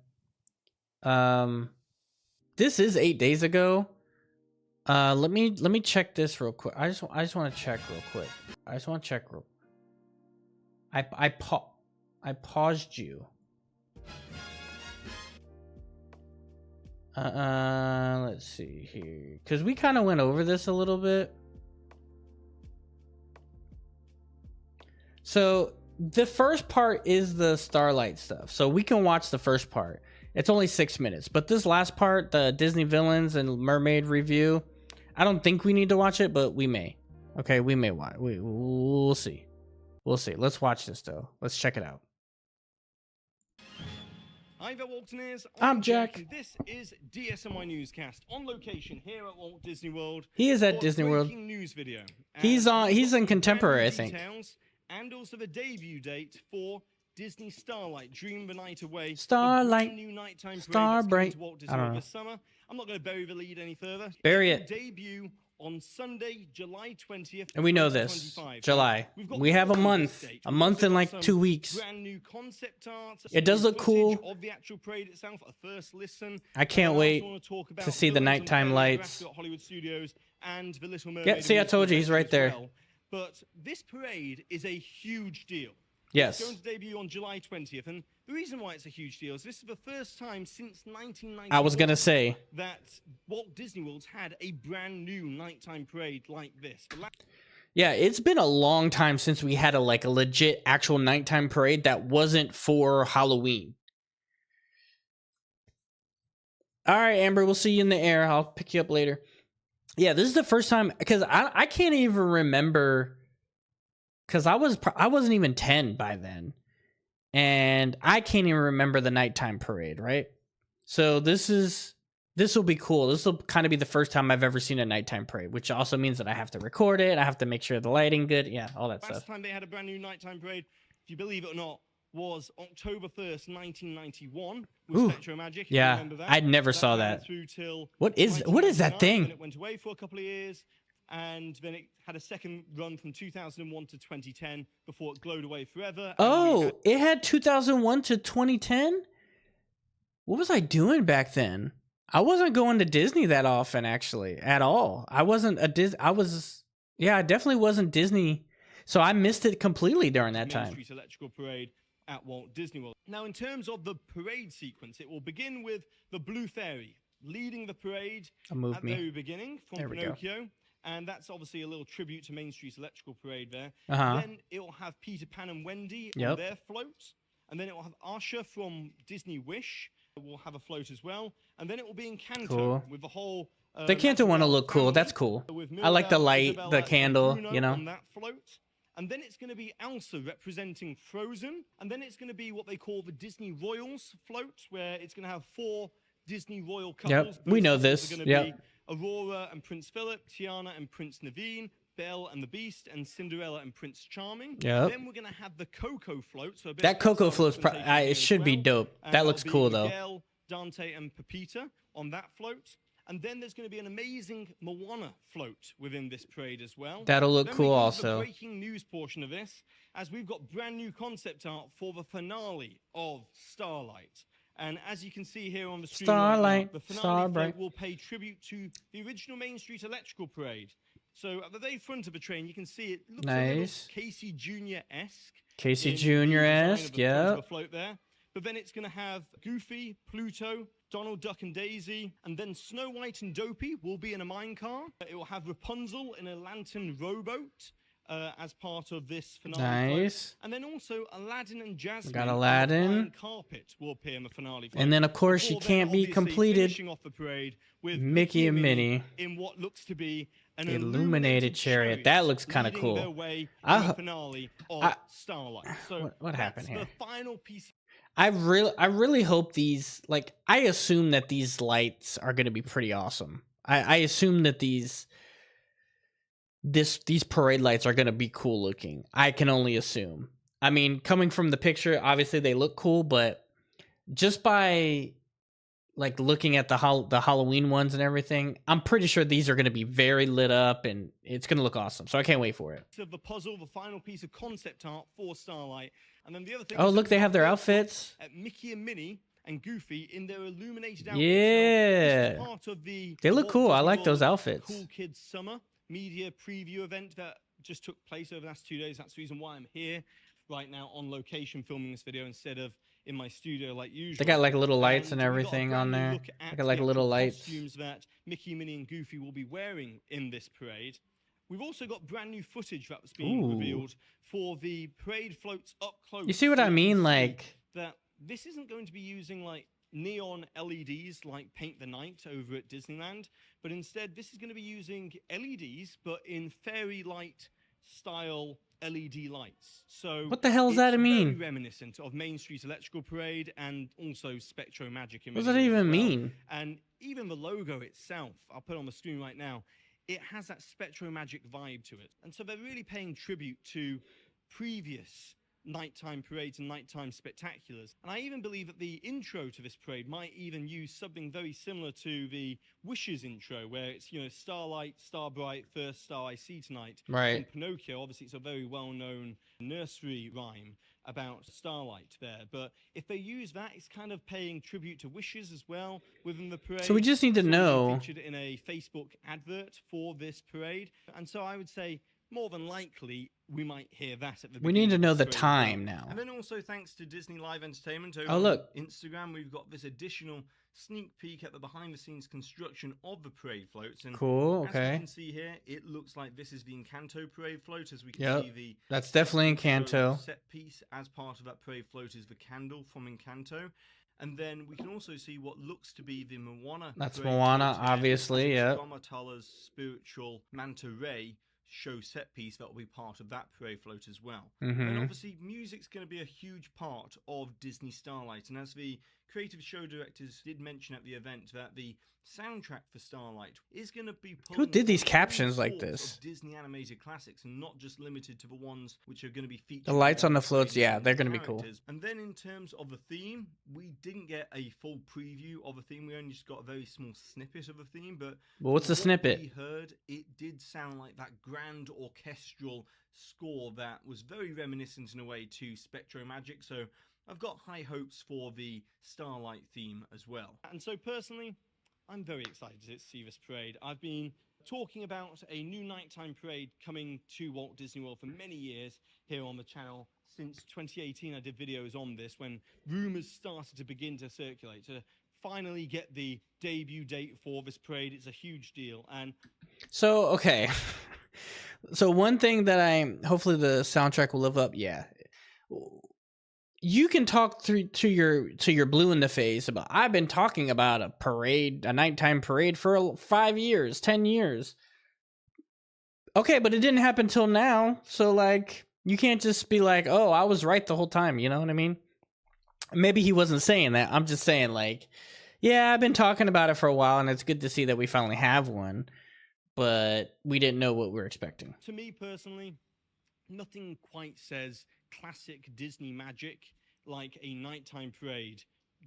Speaker 1: This is 8 days ago. Let me check this real quick. I just want to check real quick. I paused you. Let's see here, because we kind of went over this a little bit. So the first part is the Starlight stuff, so we can watch the first part. It's only 6 minutes, but this last part, the Disney villains and mermaid review, I don't think we need to watch it, but we may. Okay, we may watch. We'll see. We'll see. Let's watch this though. Let's check it out.
Speaker 5: Hi there, Waltoneers.
Speaker 1: I'm Jack.
Speaker 5: This is DSMI Newscast on location here at Walt Disney World.
Speaker 1: He is at Disney World.
Speaker 5: News video.
Speaker 1: He's in Contemporary, I think.
Speaker 5: And also the debut date for Disney Starlight, Dream the Night Away.
Speaker 1: Starlight.
Speaker 5: New nighttime
Speaker 1: Starbright.
Speaker 5: I don't know. This summer. I'm not going to bury the lead any further.
Speaker 1: Bury it.
Speaker 5: Debut on Sunday, July 20th.
Speaker 1: And we know this.
Speaker 5: 2025.
Speaker 1: July.
Speaker 5: We've got
Speaker 1: We have a
Speaker 5: more on
Speaker 1: month.
Speaker 5: this date.
Speaker 1: A
Speaker 5: We've
Speaker 1: month
Speaker 5: also
Speaker 1: and
Speaker 5: got
Speaker 1: like
Speaker 5: some
Speaker 1: 2 weeks.
Speaker 5: Brand new concept art.
Speaker 1: It does look
Speaker 5: footage
Speaker 1: cool.
Speaker 5: of the actual parade itself, a first listen.
Speaker 1: I can't
Speaker 5: And
Speaker 1: wait
Speaker 5: also want to talk about
Speaker 1: to see the
Speaker 5: Villains on
Speaker 1: nighttime
Speaker 5: Air,
Speaker 1: lights.
Speaker 5: Ascot Hollywood Studios, and the Little Mermaid.
Speaker 1: Yeah, see, I
Speaker 5: and
Speaker 1: told you, he's
Speaker 5: Wizard
Speaker 1: right
Speaker 5: as
Speaker 1: there.
Speaker 5: well. But this parade is a huge deal.
Speaker 1: Yes.
Speaker 5: It's going to debut on July 20th, and the reason why it's a huge deal is this is the first time since 1990.
Speaker 1: I was gonna say
Speaker 5: that Walt Disney World's had a brand new nighttime parade like this.
Speaker 1: yeah, it's been a long time since we had a legit actual nighttime parade that wasn't for Halloween. All right, Amber, we'll see you in the air. I'll pick you up later. Yeah, this is the first time because I can't even remember because I wasn't even 10 by then, and I can't even remember the nighttime parade, right? So this will be cool. This will kind of be the first time I've ever seen a nighttime parade, which also means that I have to record it. I have to make sure the lighting good. Yeah, all that
Speaker 5: Last
Speaker 1: stuff.
Speaker 5: time they had a brand new nighttime parade, if you believe it or not, was October 1st, 1991 with
Speaker 1: Ooh,
Speaker 5: Spectro Magic. If you
Speaker 1: yeah,
Speaker 5: remember that.
Speaker 1: I never saw
Speaker 5: ran
Speaker 1: that.
Speaker 5: Through till
Speaker 1: What is that
Speaker 5: 1999,
Speaker 1: thing?
Speaker 5: Then it went away for a couple of years, and then it had a second run from 2001 to 2010 before it glowed away forever.
Speaker 1: Oh, it had 2001 to 2010? What was I doing back then? I wasn't going to Disney that often, actually, at all. I wasn't a I definitely wasn't Disney. So I missed it completely during that
Speaker 5: Main
Speaker 1: time.
Speaker 5: Street Electrical Parade at Walt Disney World. Now, in terms of the parade sequence, it will begin with the Blue Fairy leading the parade
Speaker 1: Move
Speaker 5: at the
Speaker 1: me.
Speaker 5: very beginning from
Speaker 1: There we go.
Speaker 5: Pinocchio. And that's obviously a little tribute to Main Street Electrical Parade there.
Speaker 1: Uh-huh.
Speaker 5: Then it will have Peter Pan and Wendy
Speaker 1: Yep.
Speaker 5: on their float. And then it will have Asha from Disney Wish. Will have a float as well. And then it will be in Canto
Speaker 1: Cool.
Speaker 5: with the whole...
Speaker 1: The Canto one will
Speaker 5: Madrigal
Speaker 1: look cool.
Speaker 5: family,
Speaker 1: That's cool.
Speaker 5: with
Speaker 1: I like the
Speaker 5: Mirabelle,
Speaker 1: light,
Speaker 5: Isabella,
Speaker 1: the
Speaker 5: and
Speaker 1: candle,
Speaker 5: Bruno
Speaker 1: you know.
Speaker 5: on that float. And then it's going to be Elsa representing Frozen. And then it's going to be what they call the Disney Royals float, where it's going to have 4 Disney royal couples.
Speaker 1: Yep, we know
Speaker 5: Those
Speaker 1: this.
Speaker 5: are going to
Speaker 1: Yep.
Speaker 5: be Aurora and Prince Philip, Tiana and Prince Naveen, Belle and the Beast, and Cinderella and Prince Charming.
Speaker 1: Yep.
Speaker 5: Then we're going to have the Coco float. So a bit
Speaker 1: That
Speaker 5: of
Speaker 1: Coco
Speaker 5: Elsa
Speaker 1: float's
Speaker 5: representation
Speaker 1: it
Speaker 5: as
Speaker 1: should be
Speaker 5: well.
Speaker 1: dope.
Speaker 5: And
Speaker 1: That
Speaker 5: that'll
Speaker 1: looks
Speaker 5: be
Speaker 1: cool though.
Speaker 5: Miguel, Dante, and Pepita on that float. And then there's going to be an amazing Moana float within this parade as well.
Speaker 1: That'll look
Speaker 5: Then we
Speaker 1: cool
Speaker 5: go to
Speaker 1: also.
Speaker 5: The breaking news portion of this, as we've got brand new concept art for the finale of Starlight. And as you can see here on the screen,
Speaker 1: Starlight,
Speaker 5: right now, the finale
Speaker 1: Starbright.
Speaker 5: float will pay tribute to the original Main Street Electrical Parade. So at the very front of the train, you can see it looks a little
Speaker 1: Nice.
Speaker 5: Casey Jr.-esque.
Speaker 1: Casey
Speaker 5: in the design of
Speaker 1: Jr.-esque,
Speaker 5: the front of
Speaker 1: yeah.
Speaker 5: the float there. But then it's going to have Goofy, Pluto, Donald Duck and Daisy, and then Snow White and Dopey will be in a minecart. It will have Rapunzel in a lantern rowboat as part of this finale float.
Speaker 1: Nice.
Speaker 5: And then also Aladdin and Jasmine
Speaker 1: got
Speaker 5: on the
Speaker 1: Aladdin.
Speaker 5: flying carpet will appear in the finale float.
Speaker 1: And then, of course, she
Speaker 5: Before then,
Speaker 1: can't be
Speaker 5: obviously,
Speaker 1: completed.
Speaker 5: finishing off the parade with
Speaker 1: Mickey and Minnie.
Speaker 5: in what looks to be an
Speaker 1: Illuminated chariot. That looks kinda
Speaker 5: leading
Speaker 1: cool.
Speaker 5: their way
Speaker 1: I
Speaker 5: to the
Speaker 1: ho-
Speaker 5: finale of
Speaker 1: I-
Speaker 5: Starlight. So
Speaker 1: What happened
Speaker 5: that's
Speaker 1: here?
Speaker 5: the final piece.
Speaker 1: I really hope these, I assume that these lights are going to be pretty awesome. I assume that these parade lights are going to be cool looking. I can only assume. I mean, coming from the picture, obviously they look cool, but just by looking at the Halloween ones and everything, I'm pretty sure these are going to be very lit up and it's going to look awesome. So I can't wait for it.
Speaker 5: Of the puzzle, the final piece of concept art for Starlight. And then the other thing
Speaker 1: Oh,
Speaker 5: is
Speaker 1: look,
Speaker 5: that
Speaker 1: they
Speaker 5: we've
Speaker 1: have their
Speaker 5: got
Speaker 1: outfits.
Speaker 5: Mickey and Minnie and Goofy in their illuminated outfits.
Speaker 1: Yeah.
Speaker 5: So this is part of the
Speaker 1: They look
Speaker 5: Walt
Speaker 1: cool. I
Speaker 5: Disney
Speaker 1: like those
Speaker 5: World
Speaker 1: outfits.
Speaker 5: Cool Kids Summer media preview event that just took place over the last 2 days. That's the reason why I'm here right now on location filming this video instead of in my studio like usual.
Speaker 1: They got little lights and
Speaker 5: we got a
Speaker 1: everything
Speaker 5: brand
Speaker 1: on
Speaker 5: new
Speaker 1: there.
Speaker 5: look
Speaker 1: They
Speaker 5: at
Speaker 1: got
Speaker 5: the
Speaker 1: little
Speaker 5: actual
Speaker 1: lights.
Speaker 5: costumes that Mickey, Minnie, and Goofy will be wearing in this parade. We've also got brand new footage that's being
Speaker 1: Ooh.
Speaker 5: revealed for the parade floats up close.
Speaker 1: You see what
Speaker 5: So
Speaker 1: I
Speaker 5: you can
Speaker 1: mean?
Speaker 5: see that this isn't going to be using neon LEDs like Paint the Night over at Disneyland, but instead this is going to be using LEDs but in fairy light style LED lights. So
Speaker 1: What the hell does that
Speaker 5: it's
Speaker 1: mean?
Speaker 5: very reminiscent of Main Street Electrical Parade and also Spectro Magic.
Speaker 1: What does that even mean?
Speaker 5: And even the logo itself, I'll put it on the screen right now, it has that Spectro Magic vibe to it. And so they're really paying tribute to previous nighttime parades and nighttime spectaculars. And I even believe that the intro to this parade might even use something very similar to the Wishes intro, where it's, you know, starlight, star bright, first star I see tonight.
Speaker 1: Right.
Speaker 5: From Pinocchio, obviously it's a very well-known nursery rhyme about starlight there. But if they use that, it's kind of paying tribute to Wishes as well within the parade.
Speaker 1: So we just need to know.
Speaker 5: Featured in a Facebook advert for this parade. And so I would say, more than likely, we might hear that at the beginning.
Speaker 1: We need to know
Speaker 5: of
Speaker 1: the
Speaker 5: parade as
Speaker 1: time
Speaker 5: well.
Speaker 1: now.
Speaker 5: And then also thanks to Disney Live Entertainment over
Speaker 1: Oh, look.
Speaker 5: on Instagram, we've got this additional sneak peek at the behind-the-scenes construction of the parade floats. And
Speaker 1: Cool,
Speaker 5: as you
Speaker 1: okay.
Speaker 5: can see here, it looks like this is the Encanto parade float. As we can
Speaker 1: Yep,
Speaker 5: see, the
Speaker 1: that's definitely Encanto.
Speaker 5: set piece as part of that parade float is the candle from Encanto. And then we can also see what looks to be the Moana.
Speaker 1: That's
Speaker 5: parade
Speaker 1: Moana,
Speaker 5: float here,
Speaker 1: obviously,
Speaker 5: as
Speaker 1: yeah.
Speaker 5: it's Ramatala's spiritual manta ray show set piece that will be part of that parade float as well. And obviously music's going to be a huge part of Disney Starlight, and as the creative show directors did mention at the event, that the soundtrack for Starlight is going to be
Speaker 1: Who did these
Speaker 5: from all
Speaker 1: captions like
Speaker 5: sorts
Speaker 1: this?
Speaker 5: of Disney animated classics, and not just limited to the ones which are going to be featured.
Speaker 1: The lights on the
Speaker 5: parade
Speaker 1: floats, yeah,
Speaker 5: and
Speaker 1: they're going to be cool.
Speaker 5: characters. And then in terms of the theme, we didn't get a full preview of the theme. We only just got a very small snippet of the theme. But
Speaker 1: Well, what's the
Speaker 5: from what
Speaker 1: snippet?
Speaker 5: we heard, it did sound like that grand orchestral score that was very reminiscent in a way to Spectro Magic. So I've got high hopes for the Starlight theme as well. And so personally, I'm very excited to see this parade. I've been talking about a new nighttime parade coming to Walt Disney World for many years here on the channel. Since 2018, I did videos on this when rumors started to begin to circulate. To finally get the debut date for this parade, it's a huge deal. And
Speaker 1: So, okay. So one thing that hopefully the soundtrack will live up, yeah. You can talk to your blue in the face about, I've been talking about a parade, a nighttime parade for 5 years, 10 years. Okay, but it didn't happen till now. So like, you can't just be like, oh, I was right the whole time. You know what I mean? Maybe he wasn't saying that. I'm just saying like, yeah, I've been talking about it for a while, and it's good to see that we finally have one, but we didn't know what we were expecting.
Speaker 5: to me personally, nothing quite says classic Disney magic like a nighttime parade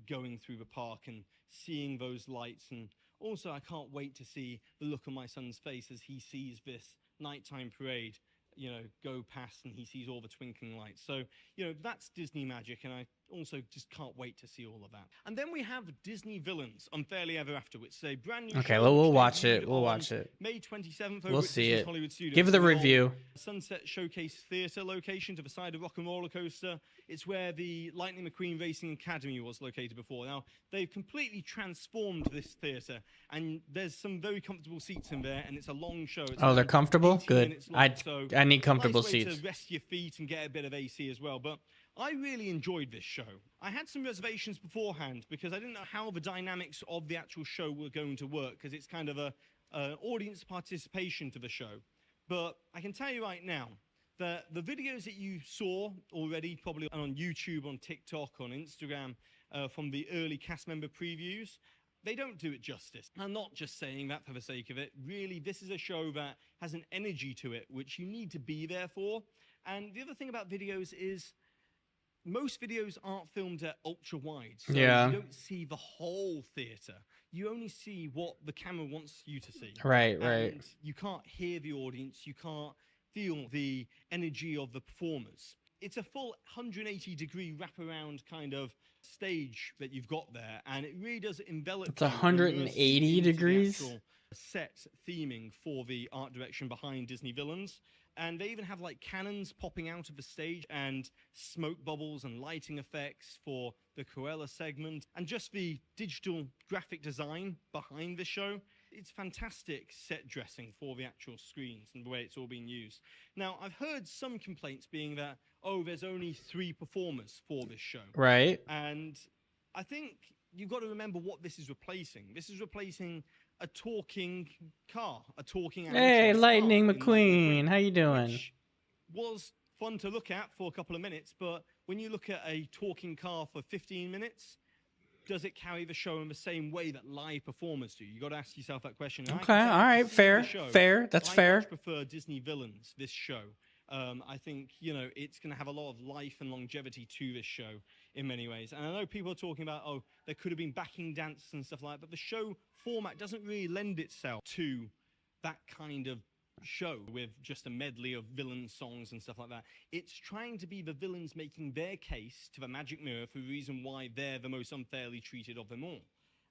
Speaker 5: going through the park and seeing those lights. And also, I can't wait to see the look on my son's face as he sees this nighttime parade, you know, go past and he sees all the twinkling lights. So, you know, that's Disney magic, and I also just can't wait to see all of that. And then we have Disney Villains, Unfairly Ever After, which is a brand new
Speaker 1: Okay,
Speaker 5: show
Speaker 1: we'll
Speaker 5: which
Speaker 1: watch
Speaker 5: debuted
Speaker 1: it. We'll
Speaker 5: on
Speaker 1: watch it.
Speaker 5: May 27th.
Speaker 1: We'll
Speaker 5: over at
Speaker 1: see
Speaker 5: Disney's
Speaker 1: it.
Speaker 5: Hollywood Studios.
Speaker 1: Give the
Speaker 5: It's an old
Speaker 1: review.
Speaker 5: Sunset Showcase Theatre location to the side of Rock and Roller Coaster. It's where the Lightning McQueen Racing Academy was located before. Now, they've completely transformed this theatre, and there's some very comfortable seats in there, and it's a long show. It's
Speaker 1: Oh, they're
Speaker 5: around
Speaker 1: comfortable?
Speaker 5: 18
Speaker 1: Good.
Speaker 5: minutes long, so
Speaker 1: I need comfortable
Speaker 5: nice way
Speaker 1: seats.
Speaker 5: to rest your feet and get a bit of AC as well. But I really enjoyed this show. I had some reservations beforehand because I didn't know how the dynamics of the actual show were going to work, because it's kind of a audience participation to the show. But I can tell you right now that the videos that you saw already, probably on YouTube, on TikTok, on Instagram, from the early cast member previews, they don't do it justice. I'm not just saying that for the sake of it. Really, this is a show that has an energy to it, which you need to be there for. And the other thing about videos is most videos aren't filmed at ultra wide. So
Speaker 1: Yeah.
Speaker 5: you don't see the whole theater. You only see what the camera wants you to see.
Speaker 1: Right, right.
Speaker 5: And you can't hear the audience. You can't feel the energy of the performers. It's a full 180-degree wraparound kind of stage that you've got there, and it really does envelop.
Speaker 1: It's
Speaker 5: you and
Speaker 1: 180
Speaker 5: immerse you into the
Speaker 1: degrees?
Speaker 5: actual set theming for the art direction behind Disney Villains. And they even have like cannons popping out of the stage and smoke bubbles and lighting effects for the Cruella segment, and just the digital graphic design behind the show. It's fantastic set dressing for the actual screens and the way it's all being used. Now, I've heard some complaints being that, oh, there's only 3 performers for this show.
Speaker 1: Right.
Speaker 5: And I think you've got to remember what this is replacing. This is replacing a talking car, a talking
Speaker 1: Hey,
Speaker 5: animatronic
Speaker 1: Lightning
Speaker 5: car in
Speaker 1: McQueen, how you doing?
Speaker 5: which was fun to look at for a couple of minutes, but when you look at a talking car for 15 minutes, does it carry the show in the same way that live performers do? You got to ask yourself that question. And I
Speaker 1: Okay,
Speaker 5: can tell
Speaker 1: all right,
Speaker 5: seeing
Speaker 1: fair,
Speaker 5: the show,
Speaker 1: fair, that's
Speaker 5: I
Speaker 1: fair.
Speaker 5: much prefer Disney Villains, this show, I think, you know, it's going to have a lot of life and longevity to this show in many ways. And I know people are talking about, oh, there could have been backing dances and stuff like that, but the show format doesn't really lend itself to that kind of show with just a medley of villain songs and stuff like that. It's trying to be the villains making their case to the magic mirror for the reason why they're the most unfairly treated of them all.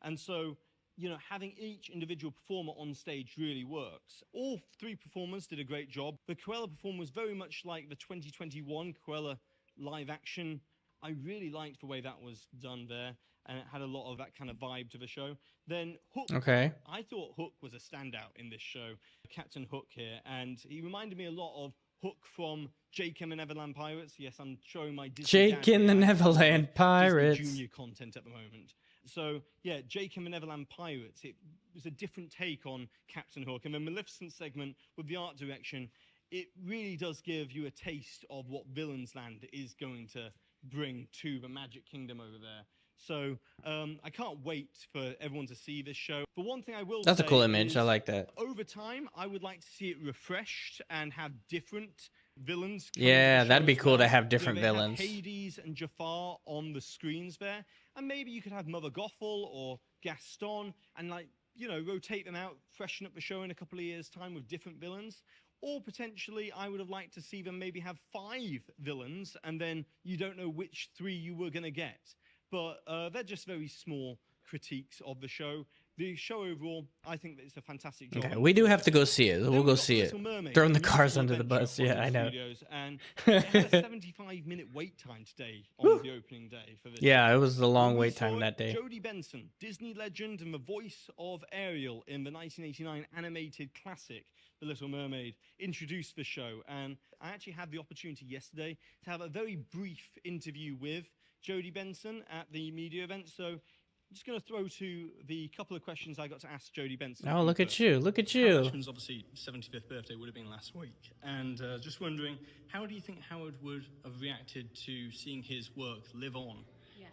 Speaker 5: And so, you know, having each individual performer on stage really works. All three performers did a great job. The Cruella performance was very much like the 2021 Cruella live action. I really liked the way that was done there, and it had a lot of that kind of vibe to the show. Then Hook.
Speaker 1: Okay.
Speaker 5: I thought Hook was a standout in this show. Captain Hook here, and he reminded me a lot of Hook from Jake and the Neverland Pirates. Yes, I'm showing my Disney
Speaker 1: Jake and the Neverland Pirates.
Speaker 5: Disney Junior content at the moment. So, yeah, Jake and the Neverland Pirates, it was a different take on Captain Hook. And the Maleficent segment with the art direction, it really does give you a taste of what Villains Land is going to bring to the Magic Kingdom over there. So, I can't wait for everyone to see this show. But one thing I will
Speaker 1: That's a
Speaker 5: say
Speaker 1: cool image.
Speaker 5: is,
Speaker 1: I like that.
Speaker 5: over time, I would like to see it refreshed and have different villains.
Speaker 1: Yeah, that'd be cool to have different
Speaker 5: they have
Speaker 1: villains.
Speaker 5: Hades and Jafar on the screens there. And maybe you could have Mother Gothel or Gaston and, like, you know, rotate them out, freshen up the show in a couple of years' time with different villains. Or potentially, I would have liked to see them maybe have 5 villains, and then you don't know which 3 you were going to get. But they're just very small critiques of the show. The show overall, I think that it's a fantastic job.
Speaker 1: Okay, we do have to go see it. We'll go see it.
Speaker 5: Little Mermaid,
Speaker 1: Throwing the
Speaker 5: a
Speaker 1: cars
Speaker 5: musical
Speaker 1: under the
Speaker 5: adventure
Speaker 1: bus.
Speaker 5: from
Speaker 1: Yeah,
Speaker 5: the
Speaker 1: I know.
Speaker 5: studios, and it had a 75-minute wait time today on the opening day for this.
Speaker 1: Yeah, it was the long
Speaker 5: When we
Speaker 1: wait time
Speaker 5: saw
Speaker 1: that
Speaker 5: it,
Speaker 1: day.
Speaker 5: Jodie Benson, Disney legend and the voice of Ariel in the 1989 animated classic The Little Mermaid, introduced the show. And I actually had the opportunity yesterday to have a very brief interview with Jodie Benson at the media event. So I'm just going to throw to the couple of questions I got to ask Jodie Benson.
Speaker 1: Oh, look at
Speaker 5: first.
Speaker 1: you. Look at you.
Speaker 5: Ashman's obviously 75th birthday would have been last week, and just wondering, how do you think Howard would have reacted to seeing his work live on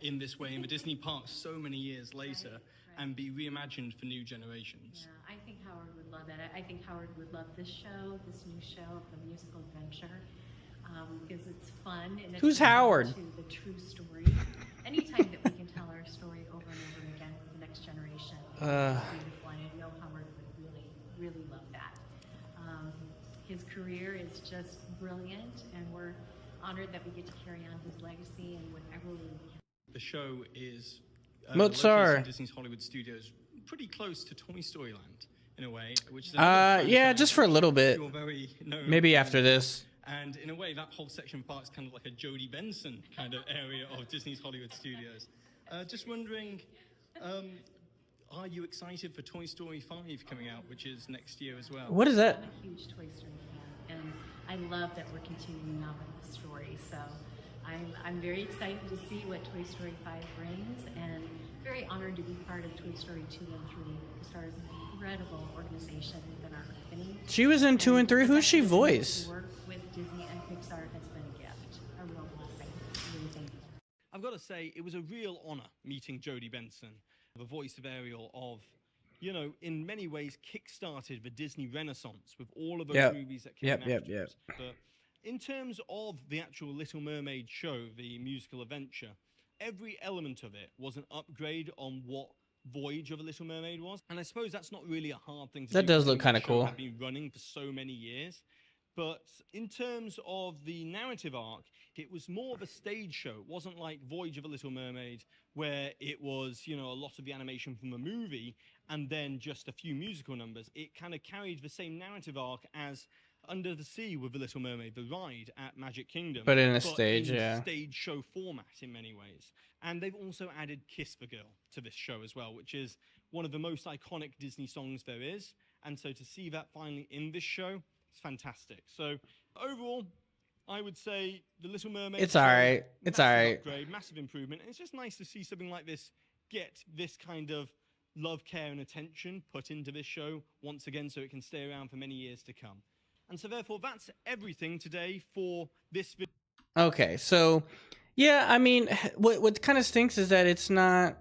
Speaker 5: in this way in the Disney parks so many years later and be reimagined for new generations?
Speaker 6: Yeah, I think Howard would love that. I think Howard would love this show, this new show of the musical adventure, because it's fun and it's
Speaker 1: Who's Howard?
Speaker 6: to the true story. Anytime that we can tell our story over and over again with the next generation, it's beautiful. And I know Howard would really, really love that. His career is just brilliant, and we're honored that we get to carry on his legacy and whatever we can.
Speaker 5: The show is
Speaker 1: Mozart.
Speaker 5: located in Disney's Hollywood Studios, pretty close to Toy Story Land in a way, which is
Speaker 1: Yeah, just for a little bit.
Speaker 5: You're very known
Speaker 1: Maybe
Speaker 5: for.
Speaker 1: after this.
Speaker 5: And in a way, that whole section of park is kind of like a Jodie Benson kind of area of Disney's Hollywood Studios. Just wondering, are you excited for Toy Story 5 coming out, which is next year as well?
Speaker 1: What is that?
Speaker 6: I'm a huge Toy Story fan, and I love that we're continuing on with the story. So I'm very excited to see what Toy Story 5 brings, and very honored to be part of Toy Story 2 and 3. Pixar is an incredible organization within our company.
Speaker 1: She was in 2 and 3. Who's she voice?
Speaker 6: To work with Disney and Pixar has been a gift, a real blessing. I'm really thankful.
Speaker 5: I've got to say, it was a real honor meeting Jodie Benson, the voice of Ariel, of, you know, in many ways kickstarted the Disney Renaissance with all of those movies that came afterwards. But in terms of the actual Little Mermaid show, the musical adventure, every element of it was an upgrade on what Voyage of a Little Mermaid was. And I suppose that's not really a hard thing to do.
Speaker 1: That does look
Speaker 5: considering
Speaker 1: kind of
Speaker 5: the show
Speaker 1: cool.
Speaker 5: had been running for so many years. But in terms of the narrative arc, it was more of a stage show. It wasn't like Voyage of a Little Mermaid, where it was, you know, a lot of the animation from the movie and then just a few musical numbers. It kind of carried the same narrative arc as Under the Sea with the Little Mermaid, the ride at Magic Kingdom.
Speaker 1: But in a stage,
Speaker 5: in stage show format in many ways. And they've also added Kiss the Girl to this show as well, which is one of the most iconic Disney songs there is. And so to see that finally in this show, it's fantastic. So overall, I would say The Little Mermaid.
Speaker 1: It's all right. It's all right.
Speaker 5: Upgrade, massive improvement. And it's just nice to see something like this get this kind of love, care, and attention put into this show once again, so it can stay around for many years to come. And so therefore, that's everything today for this video.
Speaker 1: Okay, so yeah, I mean, what kind of stinks is that it's not,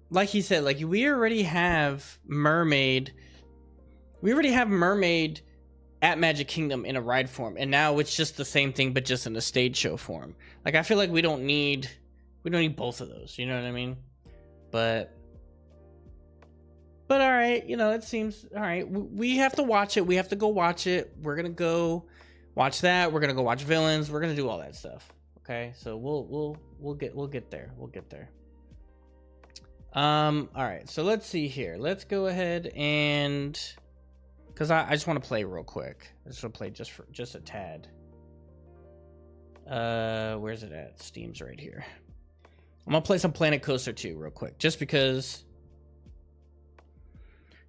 Speaker 1: like he said, like we already have We already have Mermaid at Magic Kingdom in a ride form, and now it's just the same thing but just in a stage show form. Like, I feel like we don't need both of those, you know what I mean? But all right, you know, it seems all right. We have to watch it. We have to go watch it. We're gonna go watch that. We're gonna go watch Villains. We're gonna do all that stuff. Okay, so we'll get there. We'll get there. All right, so let's see here. Let's go ahead and, because I just want to play real quick. I just want to play just a tad. Where's it at? Steam's right here. I'm gonna play some Planet Coaster 2 real quick, just because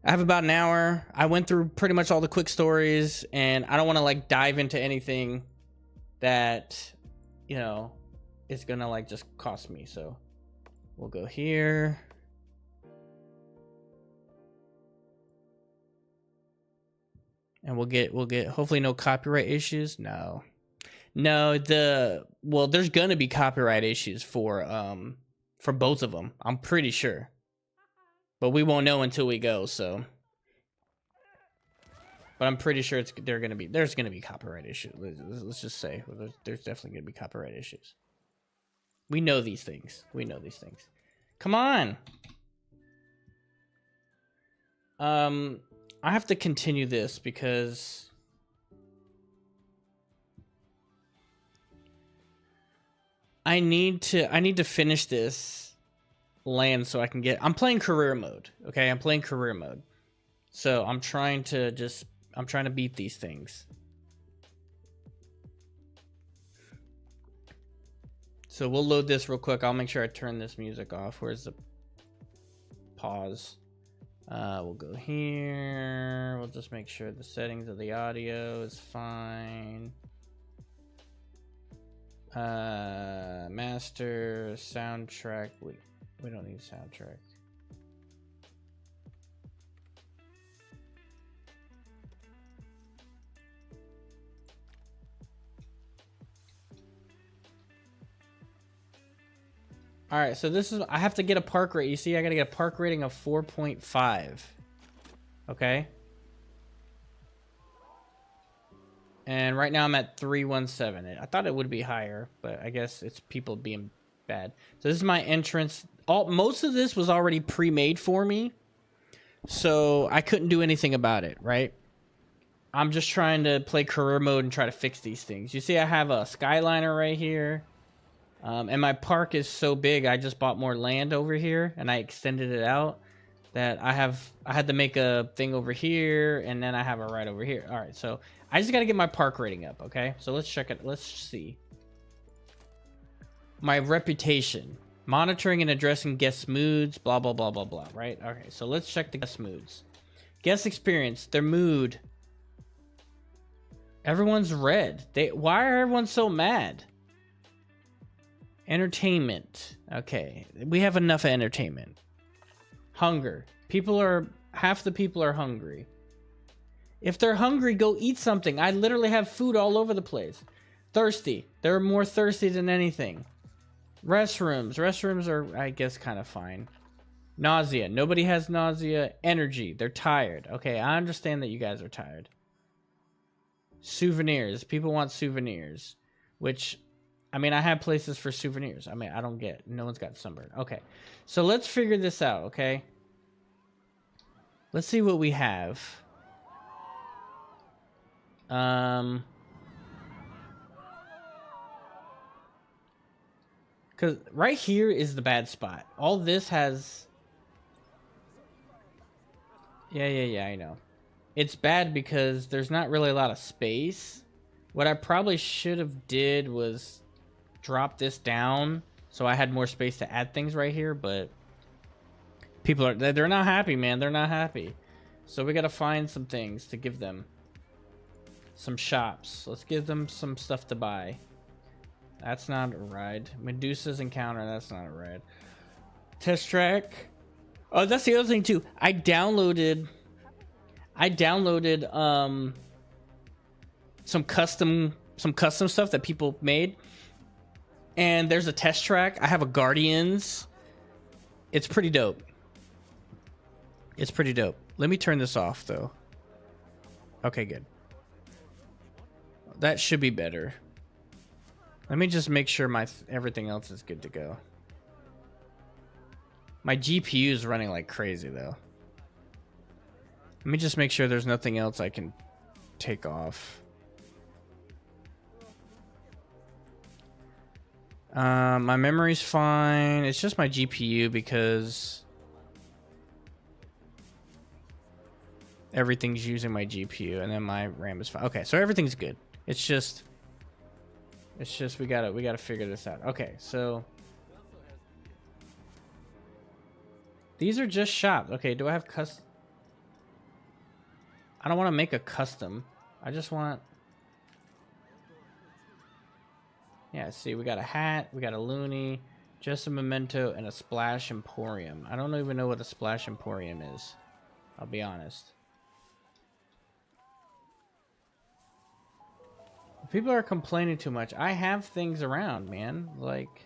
Speaker 1: I have about an hour. I went through pretty much all the quick stories, and I don't want to like dive into anything that, you know, is gonna like just cost me. So we'll go here. And we'll get hopefully no copyright issues. No, there's gonna be copyright issues for both of them. I'm pretty sure, but we won't know until we go. So, but I'm pretty sure there's gonna be copyright issues. Let's just say there's definitely gonna be copyright issues. We know these things. Come on. I have to continue this because I need to finish this land so I can get. I'm playing career mode. Okay, I'm playing career mode. So I'm trying to beat these things. So we'll load this real quick. I'll make sure I turn this music off. Where's the pause? We'll go here. We'll just make sure the settings of the audio is fine. Master soundtrack. We don't need soundtrack. All right, so this is, I have to get a park rate. You see, I got to get a park rating of 4.5. Okay. And right now I'm at 317. I thought it would be higher, but I guess it's people being bad. So this is my entrance. Most of this was already pre-made for me, so I couldn't do anything about it, right? I'm just trying to play career mode and try to fix these things. You see, I have a Skyliner right here. And my park is so big, I just bought more land over here and I extended it out that I had to make a thing over here, and then I have a right over here. All right, so I just got to get my park rating up. Okay, so let's check it. Let's see my reputation, monitoring and addressing guest moods, blah blah blah blah blah. Right? Okay, so let's check the guest moods. Guest experience, their mood. Everyone's red. Why are everyone so mad? Entertainment. Okay, we have enough of entertainment. Hunger. Half the people are hungry. If they're hungry, go eat something. I literally have food all over the place. Thirsty. They're more thirsty than anything. Restrooms. Restrooms are, I guess, kind of fine. Nausea. Nobody has nausea. Energy. They're tired. Okay, I understand that you guys are tired. Souvenirs. People want souvenirs, which, I mean, I have places for souvenirs. I mean, I don't get, no one's got sunburn. Okay, so let's figure this out, okay? Let's see what we have. Because right here is the bad spot. All this has... Yeah, I know. It's bad because there's not really a lot of space. What I probably should have did was drop this down so I had more space to add things right here, but they're not happy, man. They're not happy. So we got to find some things to give them. Some shops. Let's give them some stuff to buy. That's not a ride. Medusa's Encounter. That's not a ride. Test track. Oh, that's the other thing too. I downloaded some custom stuff that people made. And there's a test track. I have a Guardians. It's pretty dope. It's pretty dope. Let me turn this off though. Okay, good. That should be better. Let me just make sure my everything else is good to go. My GPU is running like crazy though. Let me just make sure there's nothing else I can take off. My memory's fine. It's just my GPU because everything's using my GPU, and then my RAM is fine. Okay, so everything's good. It's just we gotta figure this out. Okay, so these are just shops. Okay, do I have custom? I don't want to make a custom. I just want. Yeah, see, we got a hat, we got a loonie, just a memento, and a Splash Emporium. I don't even know what a Splash Emporium is. I'll be honest. People are complaining too much. I have things around, man. Like...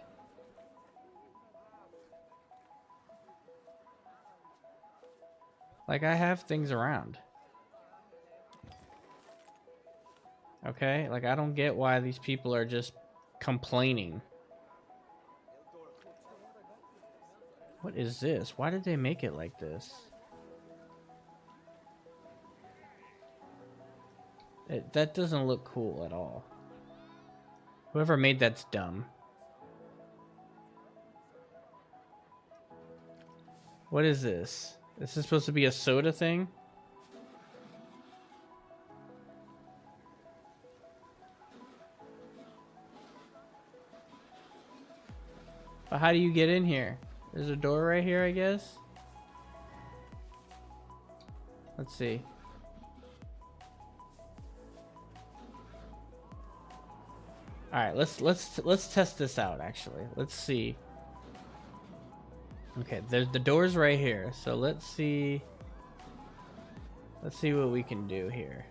Speaker 1: I have things around. Okay? Like, I don't get why these people are just complaining. What is this? Why did they make it like this? That doesn't look cool at all. Whoever made that's dumb. What is this? This is supposed to be a soda thing? But how do you get in here? There's a door right here, I guess. Let's see. All right, let's test this out. Actually, let's see. Okay, there's the door's right here. So let's see. Let's see what we can do here.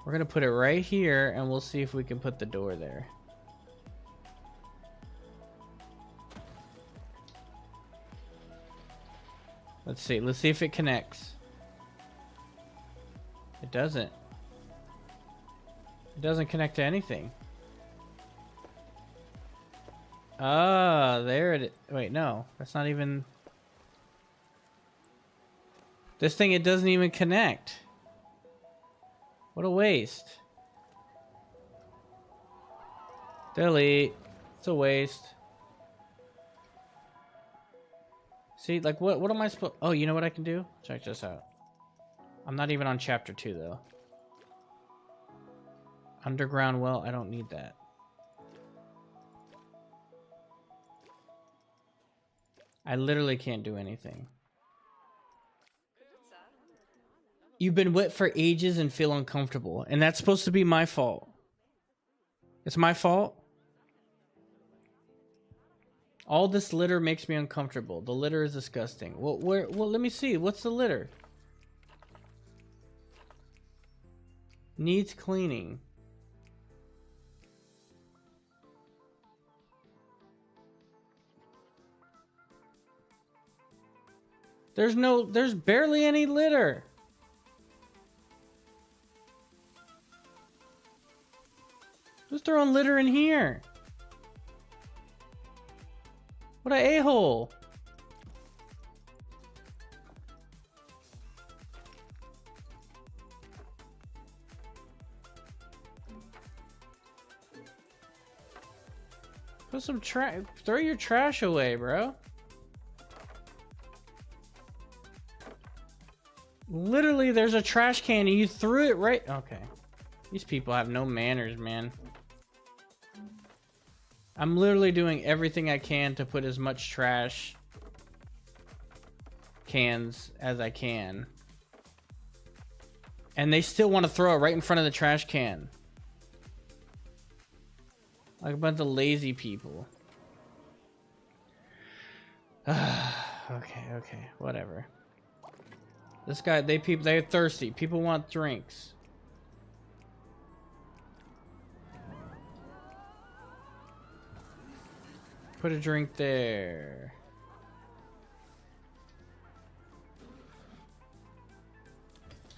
Speaker 1: We're gonna put it right here, and we'll see if we can put the door there. Let's see. Let's see if it connects. It doesn't. It doesn't connect to anything. Ah, there it is. Wait, no. That's not even... This thing, it doesn't even connect. What a waste. Delete. It's a waste. See, like, what am I supposed... Oh, you know what I can do? Check this out. I'm not even on chapter 2, though. Underground well, I don't need that. I literally can't do anything. You've been wet for ages and feel uncomfortable. And that's supposed to be my fault. It's my fault? All this litter makes me uncomfortable. The litter is disgusting. Well, let me see. What's the litter? Needs cleaning. There's barely any litter. Who's throwing litter in here? What a a-hole. Put some trash. Throw your trash away, bro. Literally, there's a trash can and you threw it right. Okay. These people have no manners, man. I'm literally doing everything I can to put as much trash cans as I can. And they still want to throw it right in front of the trash can. Like a bunch of lazy people. Okay, whatever. This guy, they're thirsty. People want drinks. Put a drink there.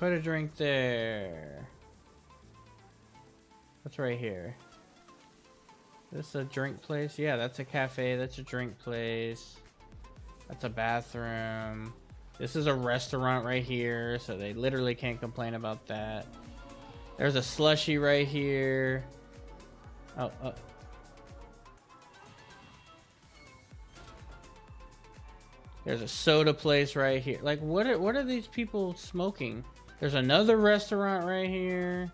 Speaker 1: Put a drink there. What's right here? This a drink place? Yeah, that's a cafe. That's a drink place. That's a bathroom. This is a restaurant right here, so they literally can't complain about that. There's a slushie right here. Oh. There's a soda place right here. Like, what are these people smoking? There's another restaurant right here.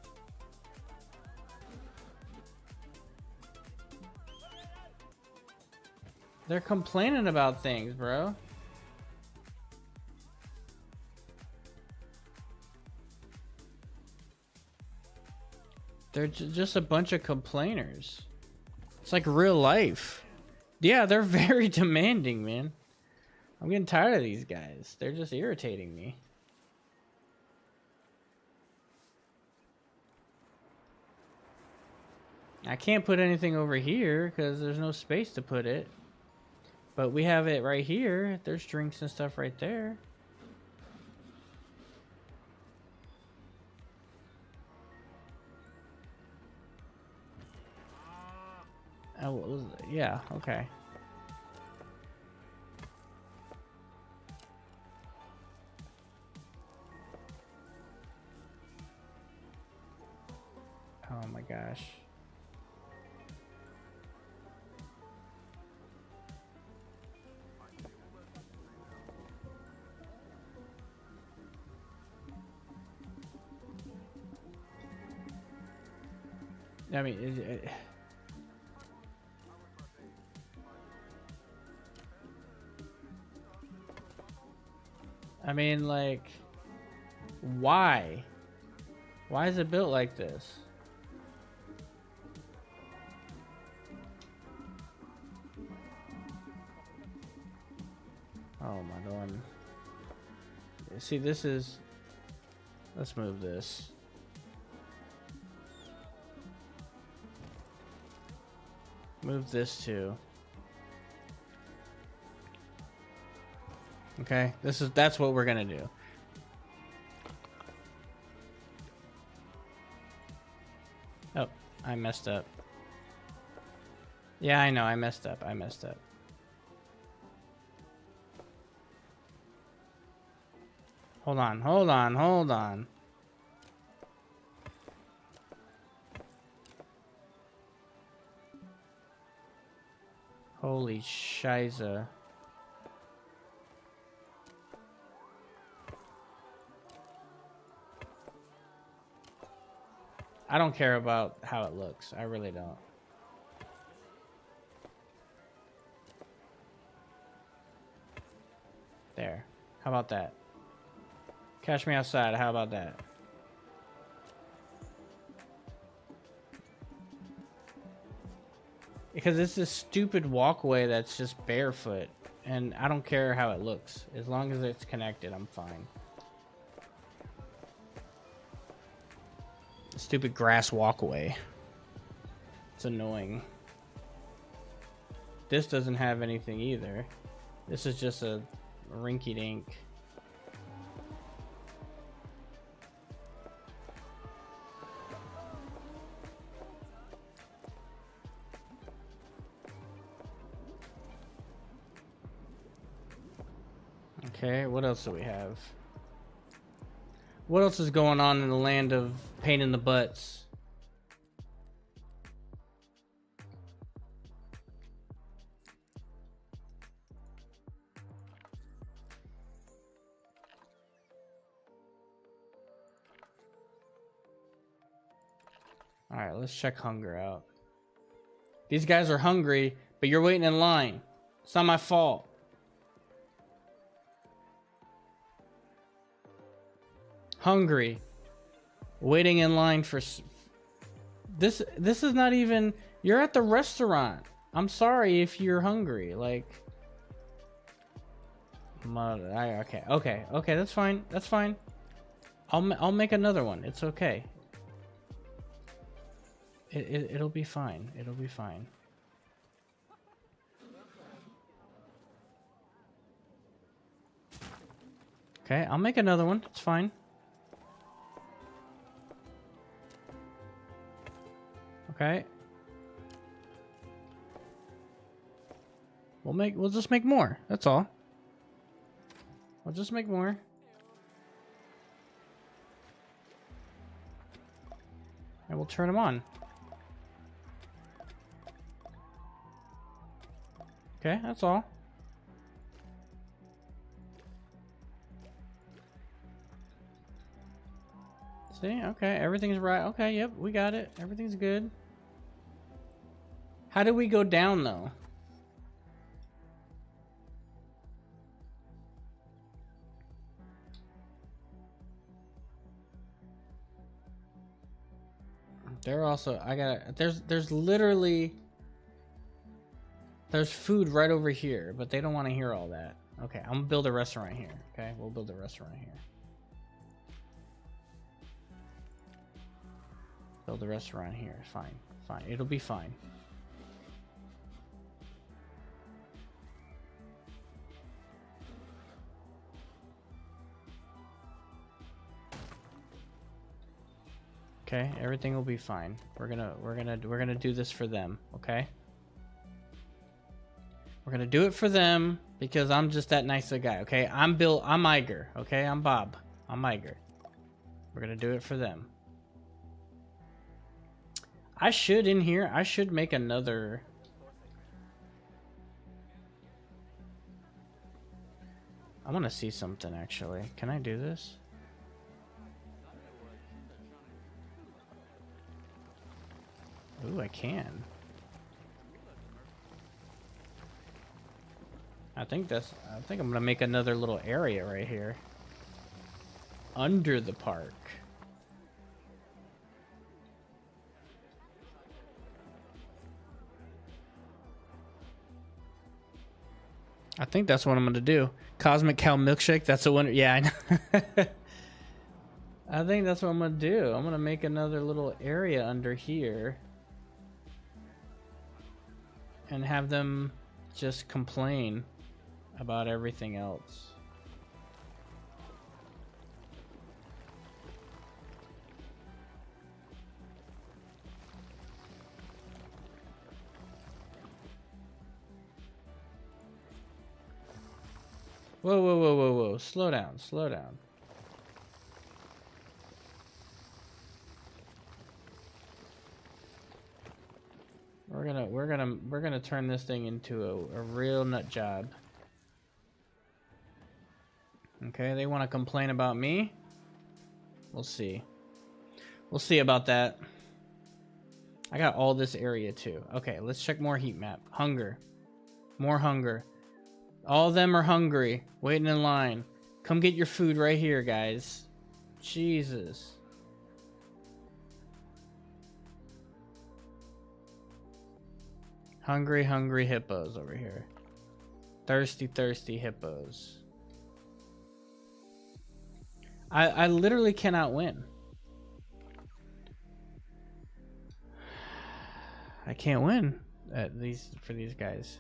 Speaker 1: They're complaining about things, bro. They're just a bunch of complainers. It's like real life. Yeah, they're very demanding, man. I'm getting tired of these guys. They're just irritating me. I can't put anything over here because there's no space to put it. But we have it right here. There's drinks and stuff right there. Oh, yeah, okay. Oh my gosh. I mean, I mean, like, why? Why is it built like this? Oh my god. See, this is... Let's move this. Move this too. Okay, that's what we're gonna do. Oh, I messed up. Yeah, I know, I messed up. Hold on. Holy shiza. I don't care about how it looks. I really don't. There. How about that? Catch me outside. How about that? Because it's this stupid walkway that's just barefoot. And I don't care how it looks. As long as it's connected, I'm fine. Stupid grass walkway. It's annoying. This doesn't have anything either. This is just a rinky-dink. Okay, what else do we have? What else is going on in the land of pain in the butts? All right, let's check hunger out. These guys are hungry, but you're waiting in line. It's not my fault. Hungry, waiting in line for this is not even, you're at the restaurant. I'm sorry if you're hungry. Like, okay, that's fine. I'll make another one. It's okay. It'll be fine. Okay, I'll make another one. It's fine. Okay. We'll just make more. That's all. We'll just make more. And we'll turn them on. Okay, that's all. See? Okay, everything's right. Okay, yep, we got it. Everything's good. How do we go down, though? They're also, there's literally, there's food right over here, but they don't want to hear all that. Okay, I'm gonna build a restaurant here. Okay, we'll build a restaurant here. Build a restaurant here. Fine, fine. It'll be fine. Okay, everything will be fine. We're gonna do this for them, okay? We're gonna do it for them because I'm just that nice a guy, okay? I'm Iger, okay? I'm Bob. I'm Iger. We're gonna do it for them. I should make another. I want to see something actually. Can I do this? Ooh, I can. I think I'm gonna make another little area right here. Under the park. I think that's what I'm gonna do. Cosmic Cow Milkshake, that's a winner. Yeah, I know. I think that's what I'm gonna do. I'm gonna make another little area under here. And have them just complain about everything else. Whoa, whoa, whoa, whoa, whoa. Slow down, slow down. We're gonna turn this thing into a real nut job. Okay, they want to complain about me. We'll see. We'll see about that. I got all this area too. Okay, let's check more heat map. Hunger. More hunger. All of them are hungry, waiting in line. Come get your food right here, guys. Jesus. Hungry, hungry hippos over here. Thirsty, thirsty hippos. I literally cannot win. I can't win for these guys.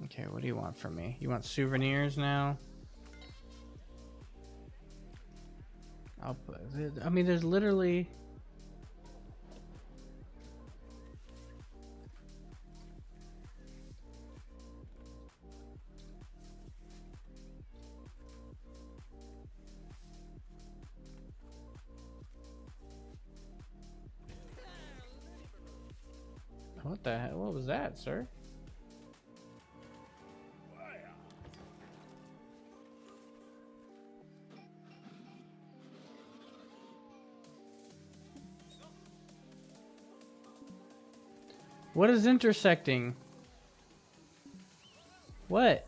Speaker 1: Okay, what do you want from me? You want souvenirs now? I mean, there's literally... What the hell? What was that, sir? What is intersecting? What?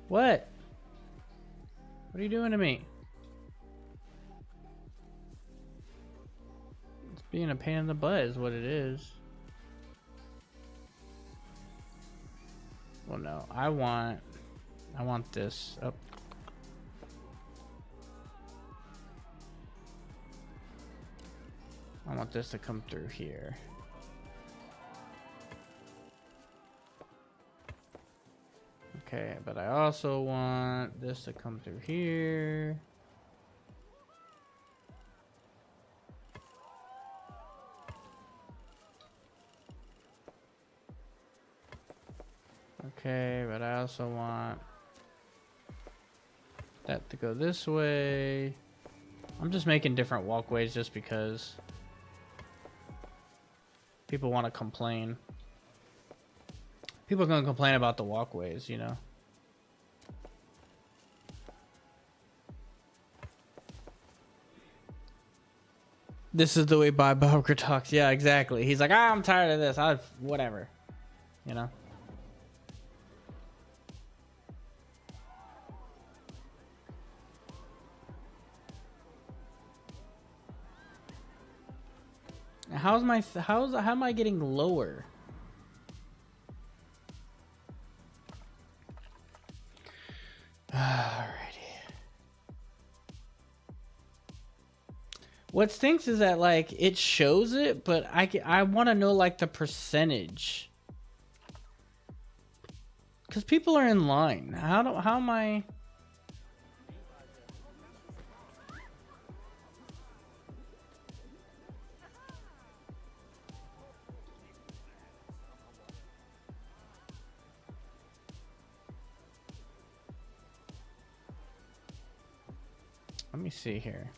Speaker 1: What? What are you doing to me? It's being a pain in the butt is what it is. Well, no, I want this. Oh. I want this to come through here. Okay, but I also want this to come through here. Okay, but I also want that to go this way. I'm just making different walkways just because people want to complain. People are going to complain about the walkways, you know. This is the way Bob Barker talks. Yeah, exactly. He's like, I'm tired of this. Whatever. You know. How am I getting lower? Alrighty. What stinks is that like it shows it, but I want to know like the percentage. Cuz people are in line. How am I? Let me see here.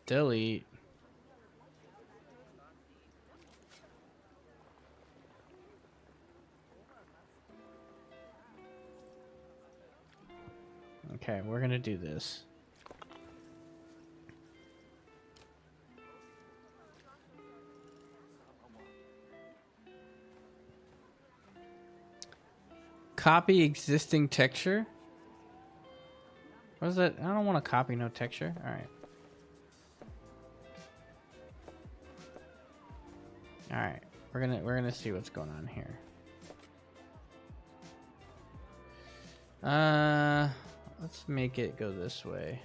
Speaker 1: Delete. Okay, we're gonna do this. Copy existing texture. What is that? I don't want to copy no texture. All right. All right. We're gonna see what's going on here. Let's make it go this way.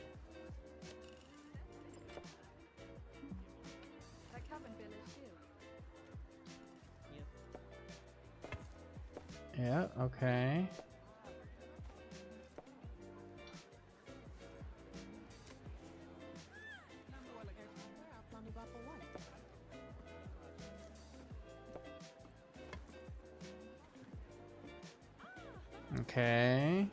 Speaker 1: Yeah, okay. Okay.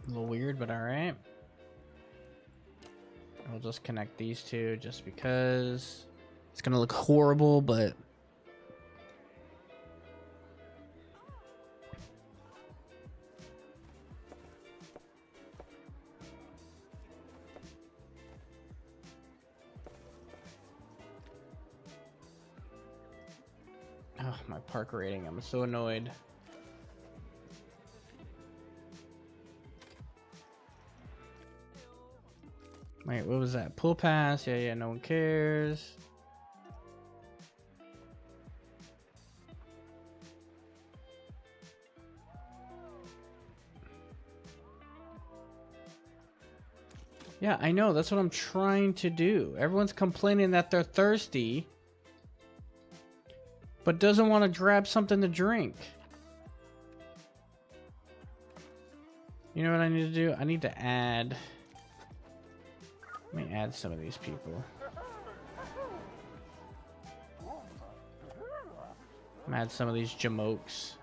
Speaker 1: A little weird, but all right. I'll just connect these two just because it's gonna look horrible, but oh, my park rating, I'm so annoyed. Wait, what was that? Pull pass? Yeah, no one cares. Yeah, I know. That's what I'm trying to do. Everyone's complaining that they're thirsty, but doesn't want to grab something to drink. You know what I need to do? I need to add... Let me add some of these people. I'm add some of these jamokes.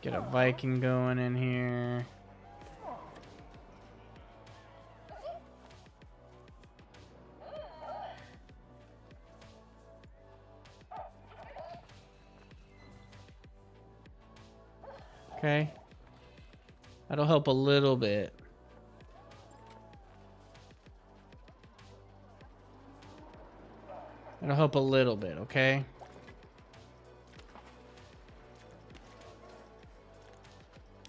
Speaker 1: Get a Viking going in here. Okay. That'll help a little bit. It'll help a little bit, okay?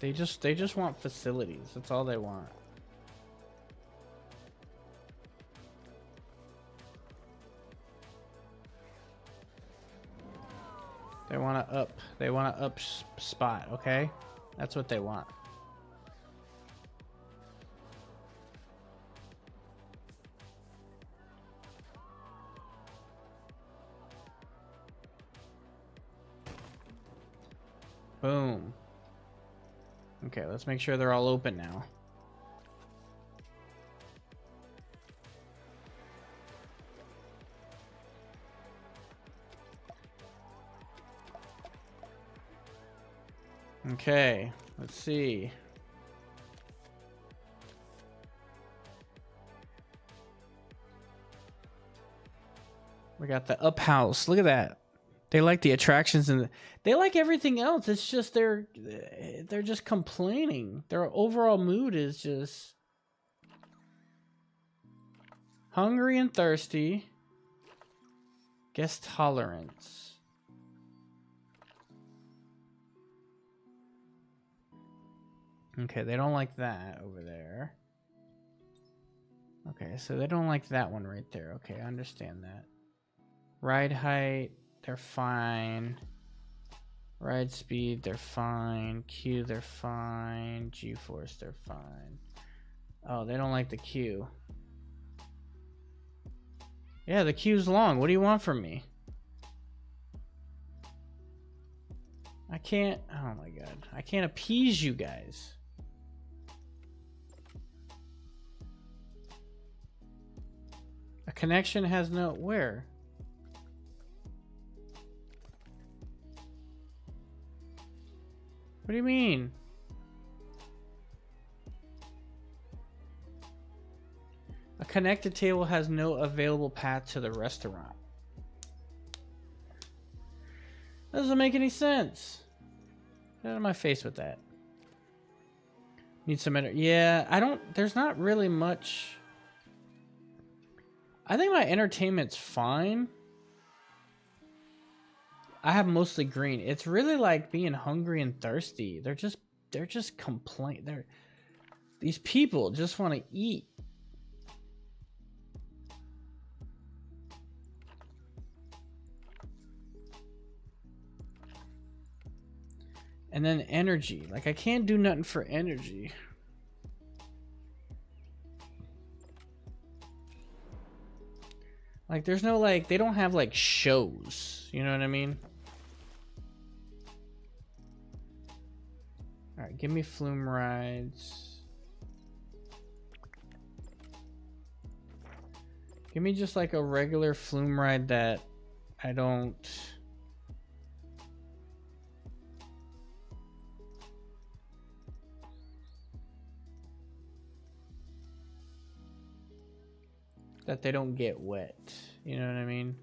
Speaker 1: They just want facilities. That's all they want. They want to up spot, okay? That's what they want. Boom. Okay, let's make sure they're all open now. Okay, let's see. We got the up house. Look at that. They like the attractions and they like everything else. It's just they're just complaining. Their overall mood is just hungry and thirsty. Guest tolerance. Okay, they don't like that over there. Okay, so they don't like that one right there. Okay, I understand that. Ride height, they're fine. Ride speed, they're fine. Q, they're fine. G-force, they're fine. Oh, they don't like the Q. Yeah, the Q's long. What do you want from me? I can't... Oh my god. I can't appease you guys. A connection has no... Where? What do you mean? A connected table has no available path to the restaurant. That doesn't make any sense. Get out of my face with that. Need some... Yeah, I don't... There's not really much... I think my entertainment's fine. I have mostly green. It's really like being hungry and thirsty. They're just these people just want to eat. And then energy. Like I can't do nothing for energy. Like there's no like, they don't have like shows. You know what I mean? All right, give me flume rides. Give me just like a regular flume ride that I don't... that they don't get wet. You know what I mean?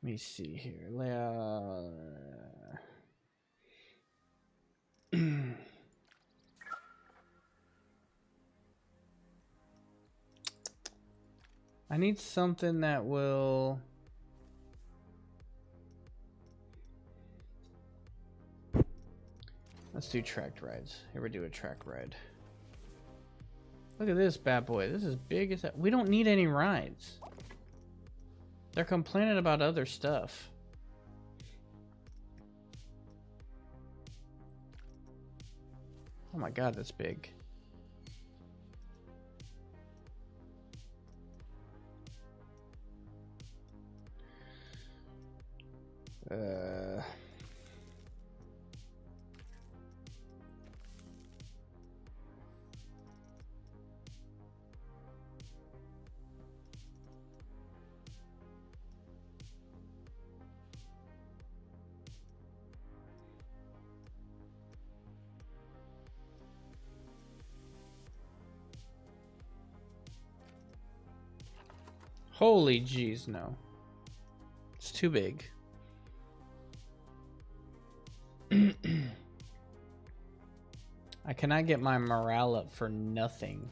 Speaker 1: Let me see here. I need something that will... Let's do tracked rides. Here we do a track ride. Look at this bad boy. This is big as that. We don't need any rides. They're complaining about other stuff. Oh my god, that's big. Holy jeez, no. It's too big. I cannot get my morale up for nothing.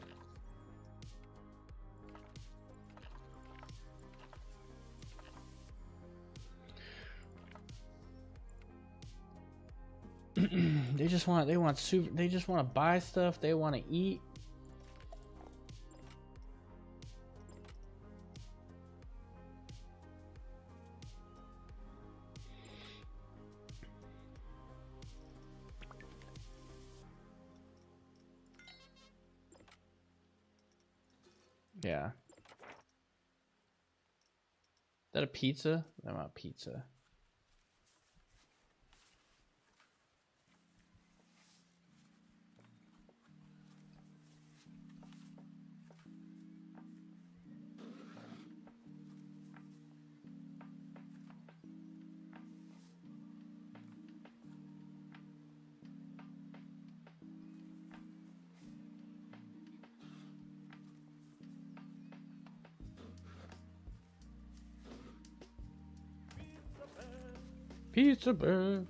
Speaker 1: They just want to buy stuff, they want to eat. Yeah. Is that a pizza? I want pizza. Pizza bear.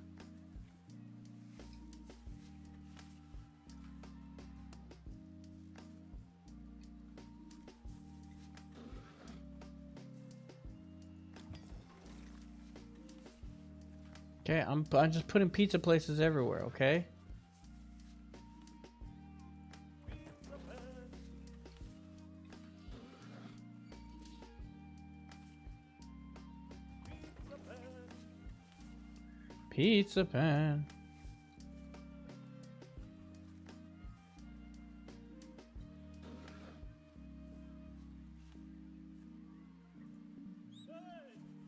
Speaker 1: Okay, I'm just putting pizza places everywhere, okay? Pizza pan.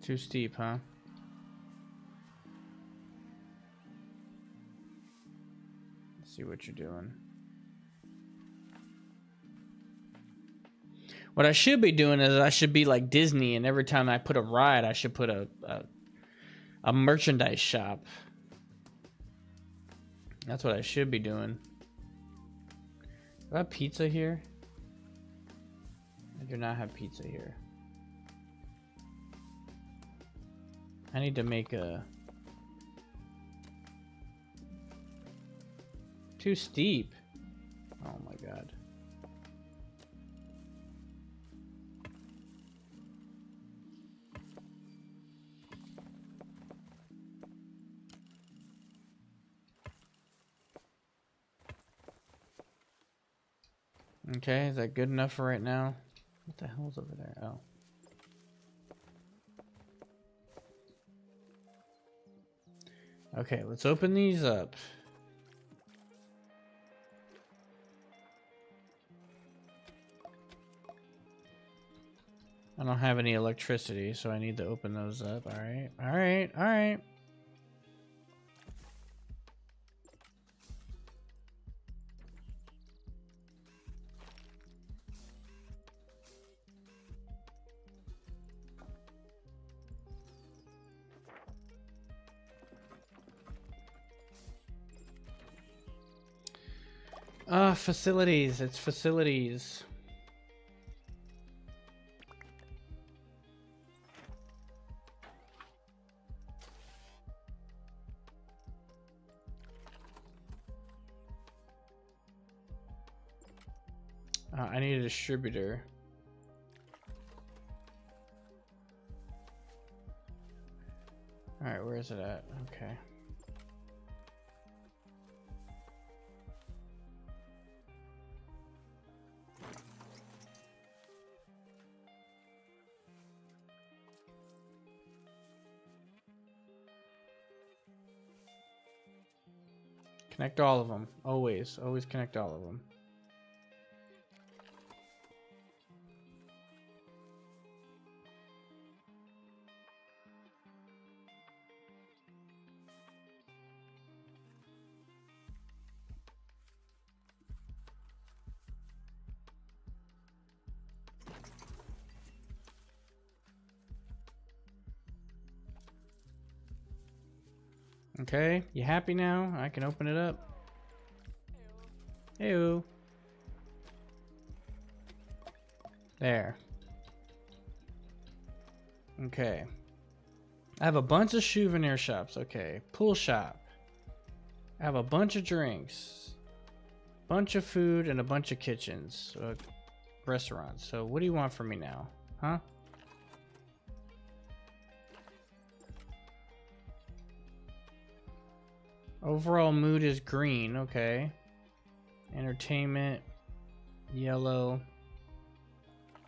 Speaker 1: Too steep, huh? Let's see what you're doing. What I should be doing is I should be like Disney, and every time I put a ride, I should put a merchandise shop. That's what I should be doing. Do I have pizza here? I do not have pizza here. I need to make a... Too steep. Oh my god. Okay, is that good enough for right now? What the hell's over there? Oh. Okay, let's open these up. I don't have any electricity, so I need to open those up. Alright, alright, alright. Facilities. It's facilities. I need a distributor. Alright, where is it at? Okay. Connect all of them. Always. Always connect all of them. Okay, you happy now? I can open it up. Ew. There. Okay. I have a bunch of souvenir shops. Okay, pool shop. I have a bunch of drinks, bunch of food, and a bunch of kitchens, restaurants. So what do you want from me now? Huh? Overall mood is green. Okay. Entertainment, yellow.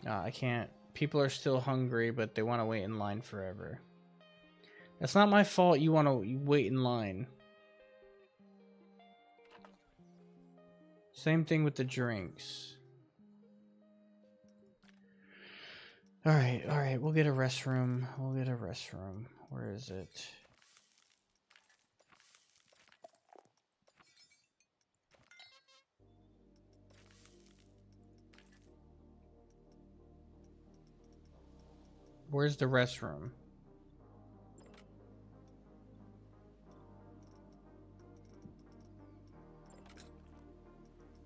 Speaker 1: I can't. People are still hungry, but they want to wait in line forever. That's not my fault you want to wait in line. Same thing with the drinks. Alright, we'll get a restroom. Where is it? Where's the restroom?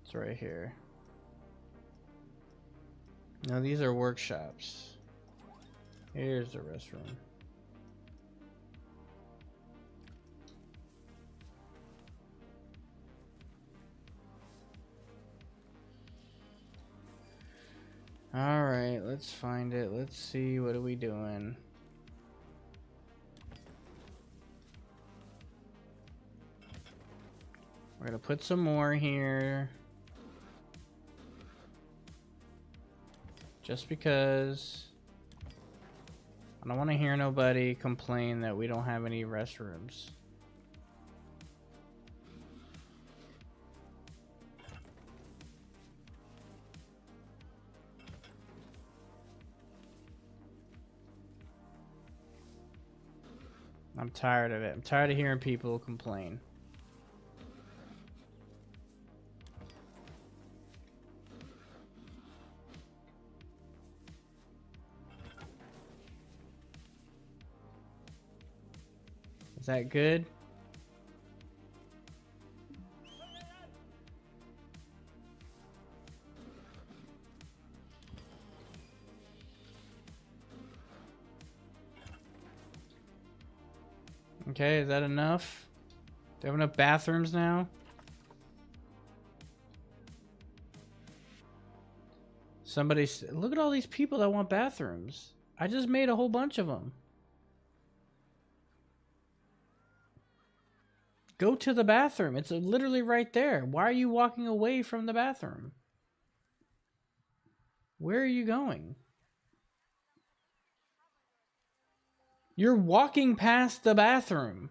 Speaker 1: It's right here. No, these are workshops. Here's the restroom. Alright, let's find it. Let's see, what are we doing? We're gonna put some more here. Just because I don't want to hear nobody complain that we don't have any restrooms. I'm tired of it. I'm tired of hearing people complain. Is that good? Okay, is that enough? Do we have enough bathrooms now? Somebody, look at all these people that want bathrooms. I just made a whole bunch of them. Go to the bathroom. It's literally right there. Why are you walking away from the bathroom? Where are you going? You're walking past the bathroom.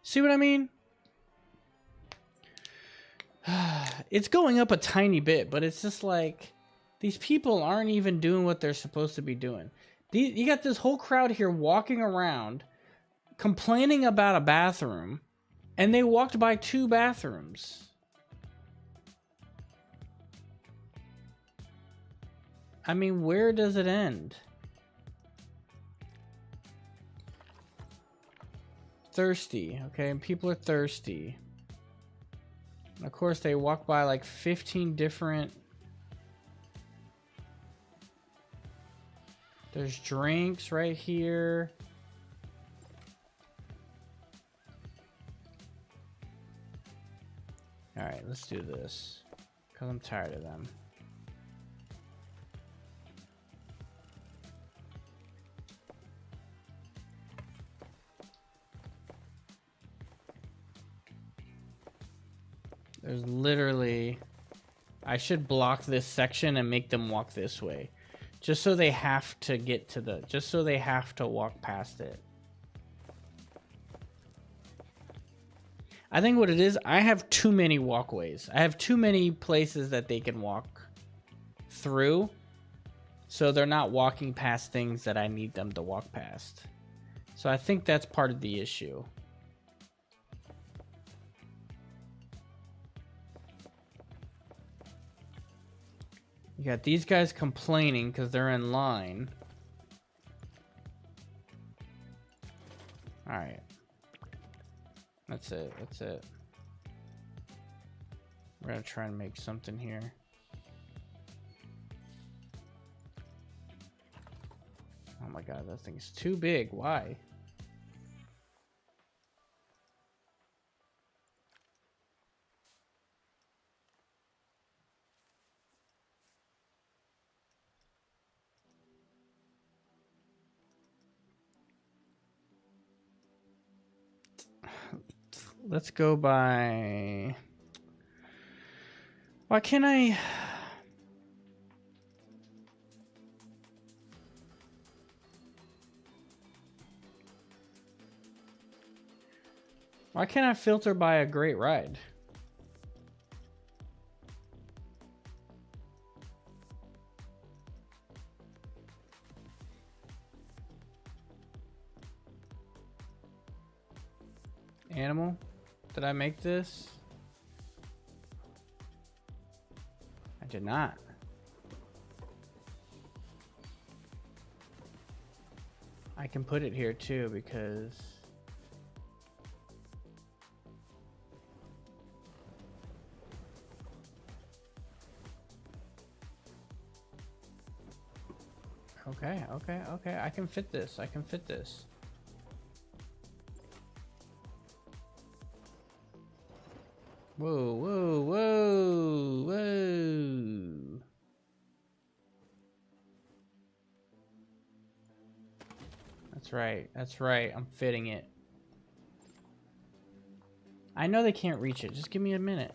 Speaker 1: See what I mean? It's going up a tiny bit, but it's just like these people aren't even doing what they're supposed to be doing. You got this whole crowd here walking around complaining about a bathroom, and they walked by 2 bathrooms. I mean, where does it end? Thirsty, okay? And people are thirsty. And of course, they walk by like 15 different... There's drinks right here. Alright, let's do this. Because I'm tired of them. There's literally... I should block this section and make them walk this way. Just so they have to get to the... Just so they have to walk past it. I think what it is, I have too many walkways. I have too many places that they can walk through. So they're not walking past things that I need them to walk past. So I think that's part of the issue. You got these guys complaining because they're in line. Alright. That's it. That's it. We're going to try and make something here. Oh my god, that thing's too big. Why? let's go by... Why can't I... Why can't I filter by a great ride? Animal? Did I make this? I did not. I can put it here too because... Okay. I can fit this. I can fit this. Whoa. That's right. I'm fitting it. I know they can't reach it. Just give me a minute.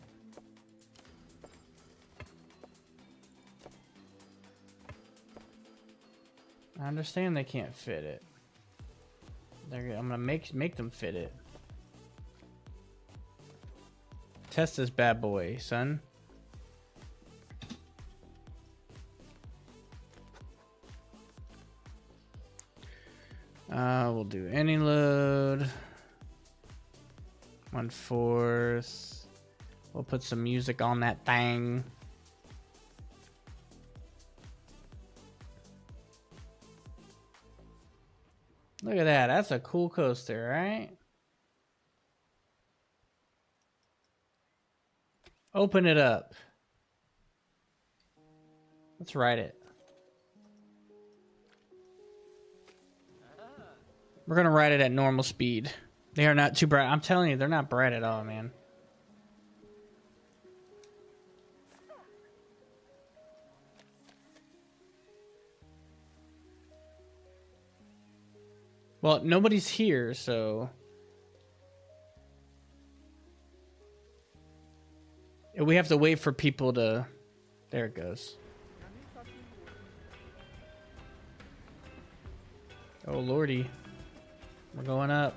Speaker 1: I understand they can't fit it. I'm gonna make them fit it. Test this bad boy, son. We'll do any load. 1/4. We'll put some music on that thing. Look at that. That's a cool coaster, right? Open it up. Let's ride it. We're gonna ride it at normal speed. They are not too bright. I'm telling you, they're not bright at all, man. Well, nobody's here, so... We have to wait for people to... There it goes. Oh, lordy. We're going up.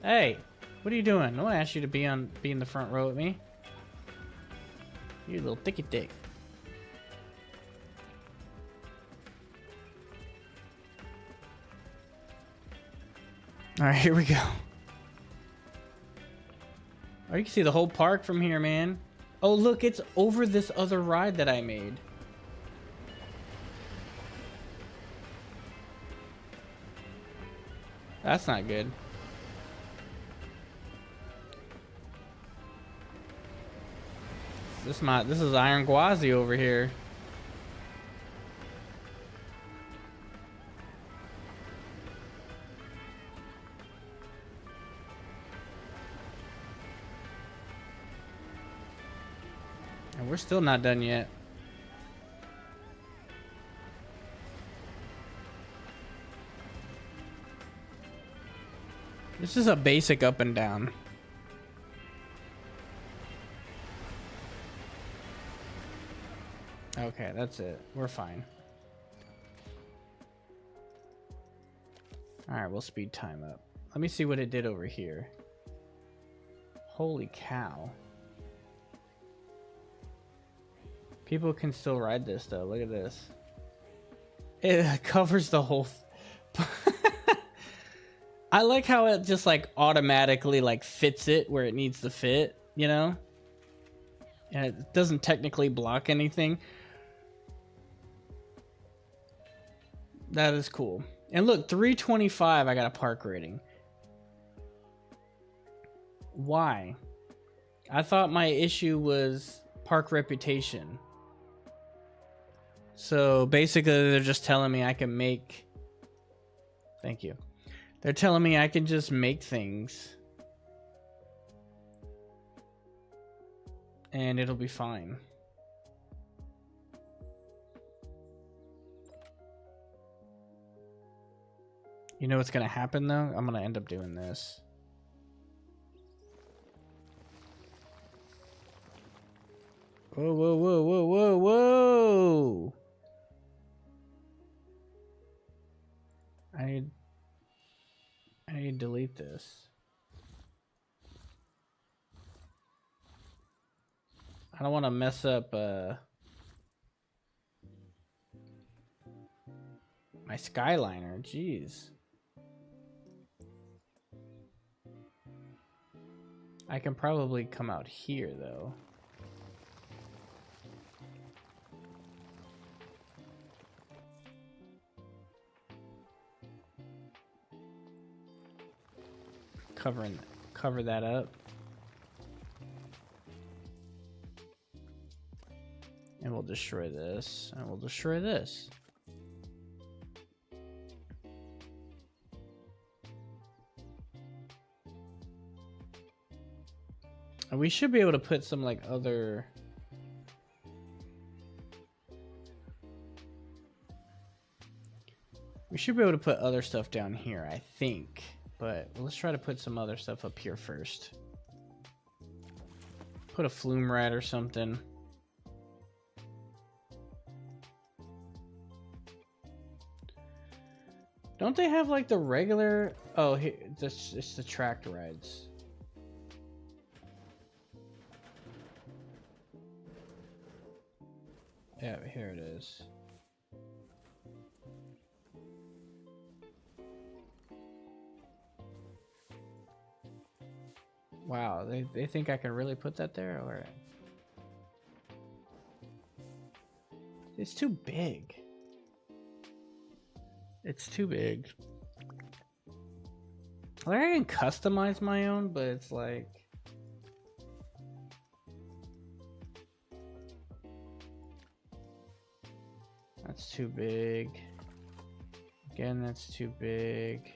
Speaker 1: Hey, what are you doing? No one asked you to be in the front row with me. You little thicky dick. All right, here we go. Oh, you can see the whole park from here, man. Oh, look, it's over this other ride that I made. That's not good. This is Iron Gwazi over here. And we're still not done yet. This is a basic up and down. Okay, that's it. We're fine. Alright, we'll speed time up. Let me see what it did over here. Holy cow. People can still ride this though. Look at this. It covers the whole... I like how it just like automatically like fits it where it needs to fit, you know? And it doesn't technically block anything. That is cool. And look, 325 I got a park rating. Why? I thought my issue was park reputation. So basically they're just telling me I can make... Thank you. They're telling me I can just make things. And it'll be fine. You know what's going to happen though? I'm going to end up doing this. Whoa, whoa, whoa, whoa, whoa, whoa. I need to delete this. I don't want to mess up my Skyliner. Jeez. I can probably come out here though. Cover that up. And we'll destroy this. And we'll destroy this. And we should be able to put some like other... We should be able to put other stuff down here, I think. But let's try to put some other stuff up here first. Put a flume rat or something. Don't they have like the regular... Oh, here, it's the tracked rides. Yeah, here it is. Wow, they think I can really put that there? Or... It's too big. It's too big. Like, I can customize my own, but it's like... That's too big. Again, that's too big.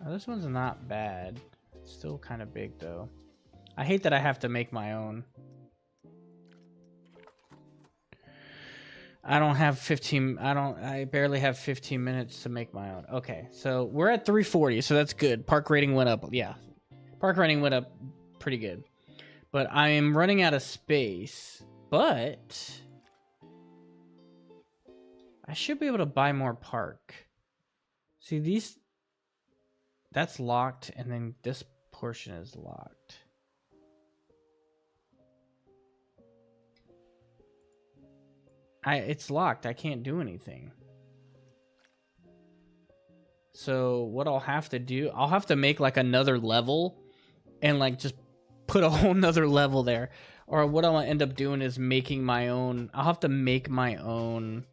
Speaker 1: Oh, this one's not bad. It's still kind of big though. I hate that I have to make my own. I barely have 15 minutes to make my own. Okay, so we're at 340, so that's good. Park rating went up. Yeah. Park rating went up pretty good. But I am running out of space. But I should be able to buy more park. See, these... That's locked, and then this portion is locked. It's locked. I can't do anything. So what I'll have to do, I'll have to make like another level and like just put a whole nother level there. Or what I'll end up doing is making my own. I'll have to make my own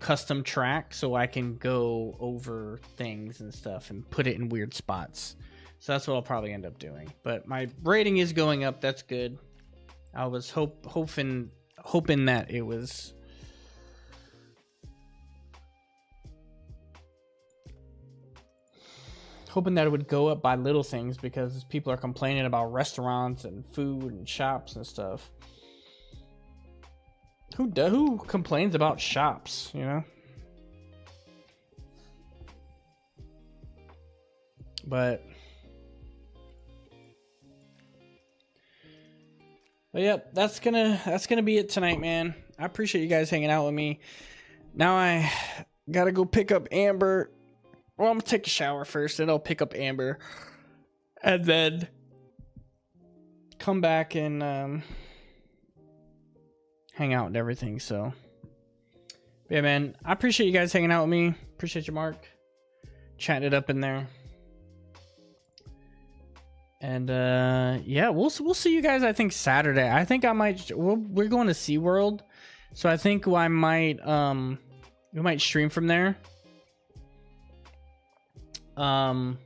Speaker 1: custom track so I can go over things and stuff and put it in weird spots. So that's what I'll probably end up doing. But my rating is going up. That's good. I was hoping that it was... Hoping that it would go up by little things because people are complaining about restaurants and food and shops and stuff. Who complains about shops, you know? But yep, that's gonna be it tonight, man. I appreciate you guys hanging out with me. Now I gotta go pick up Amber. Well, I'm gonna take a shower first, then I'll pick up Amber, and then come back and hang out and everything. So yeah, man, I appreciate you guys hanging out with me. Appreciate you, Mark, chatting it up in there. And yeah, we'll see you guys. I think Saturday. I think I might. We're going to SeaWorld, so I think I might we might stream from there. Or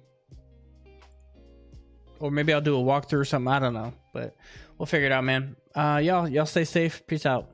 Speaker 1: maybe I'll do a walkthrough or something. I don't know, but we'll figure it out, man. Y'all stay safe. Peace out.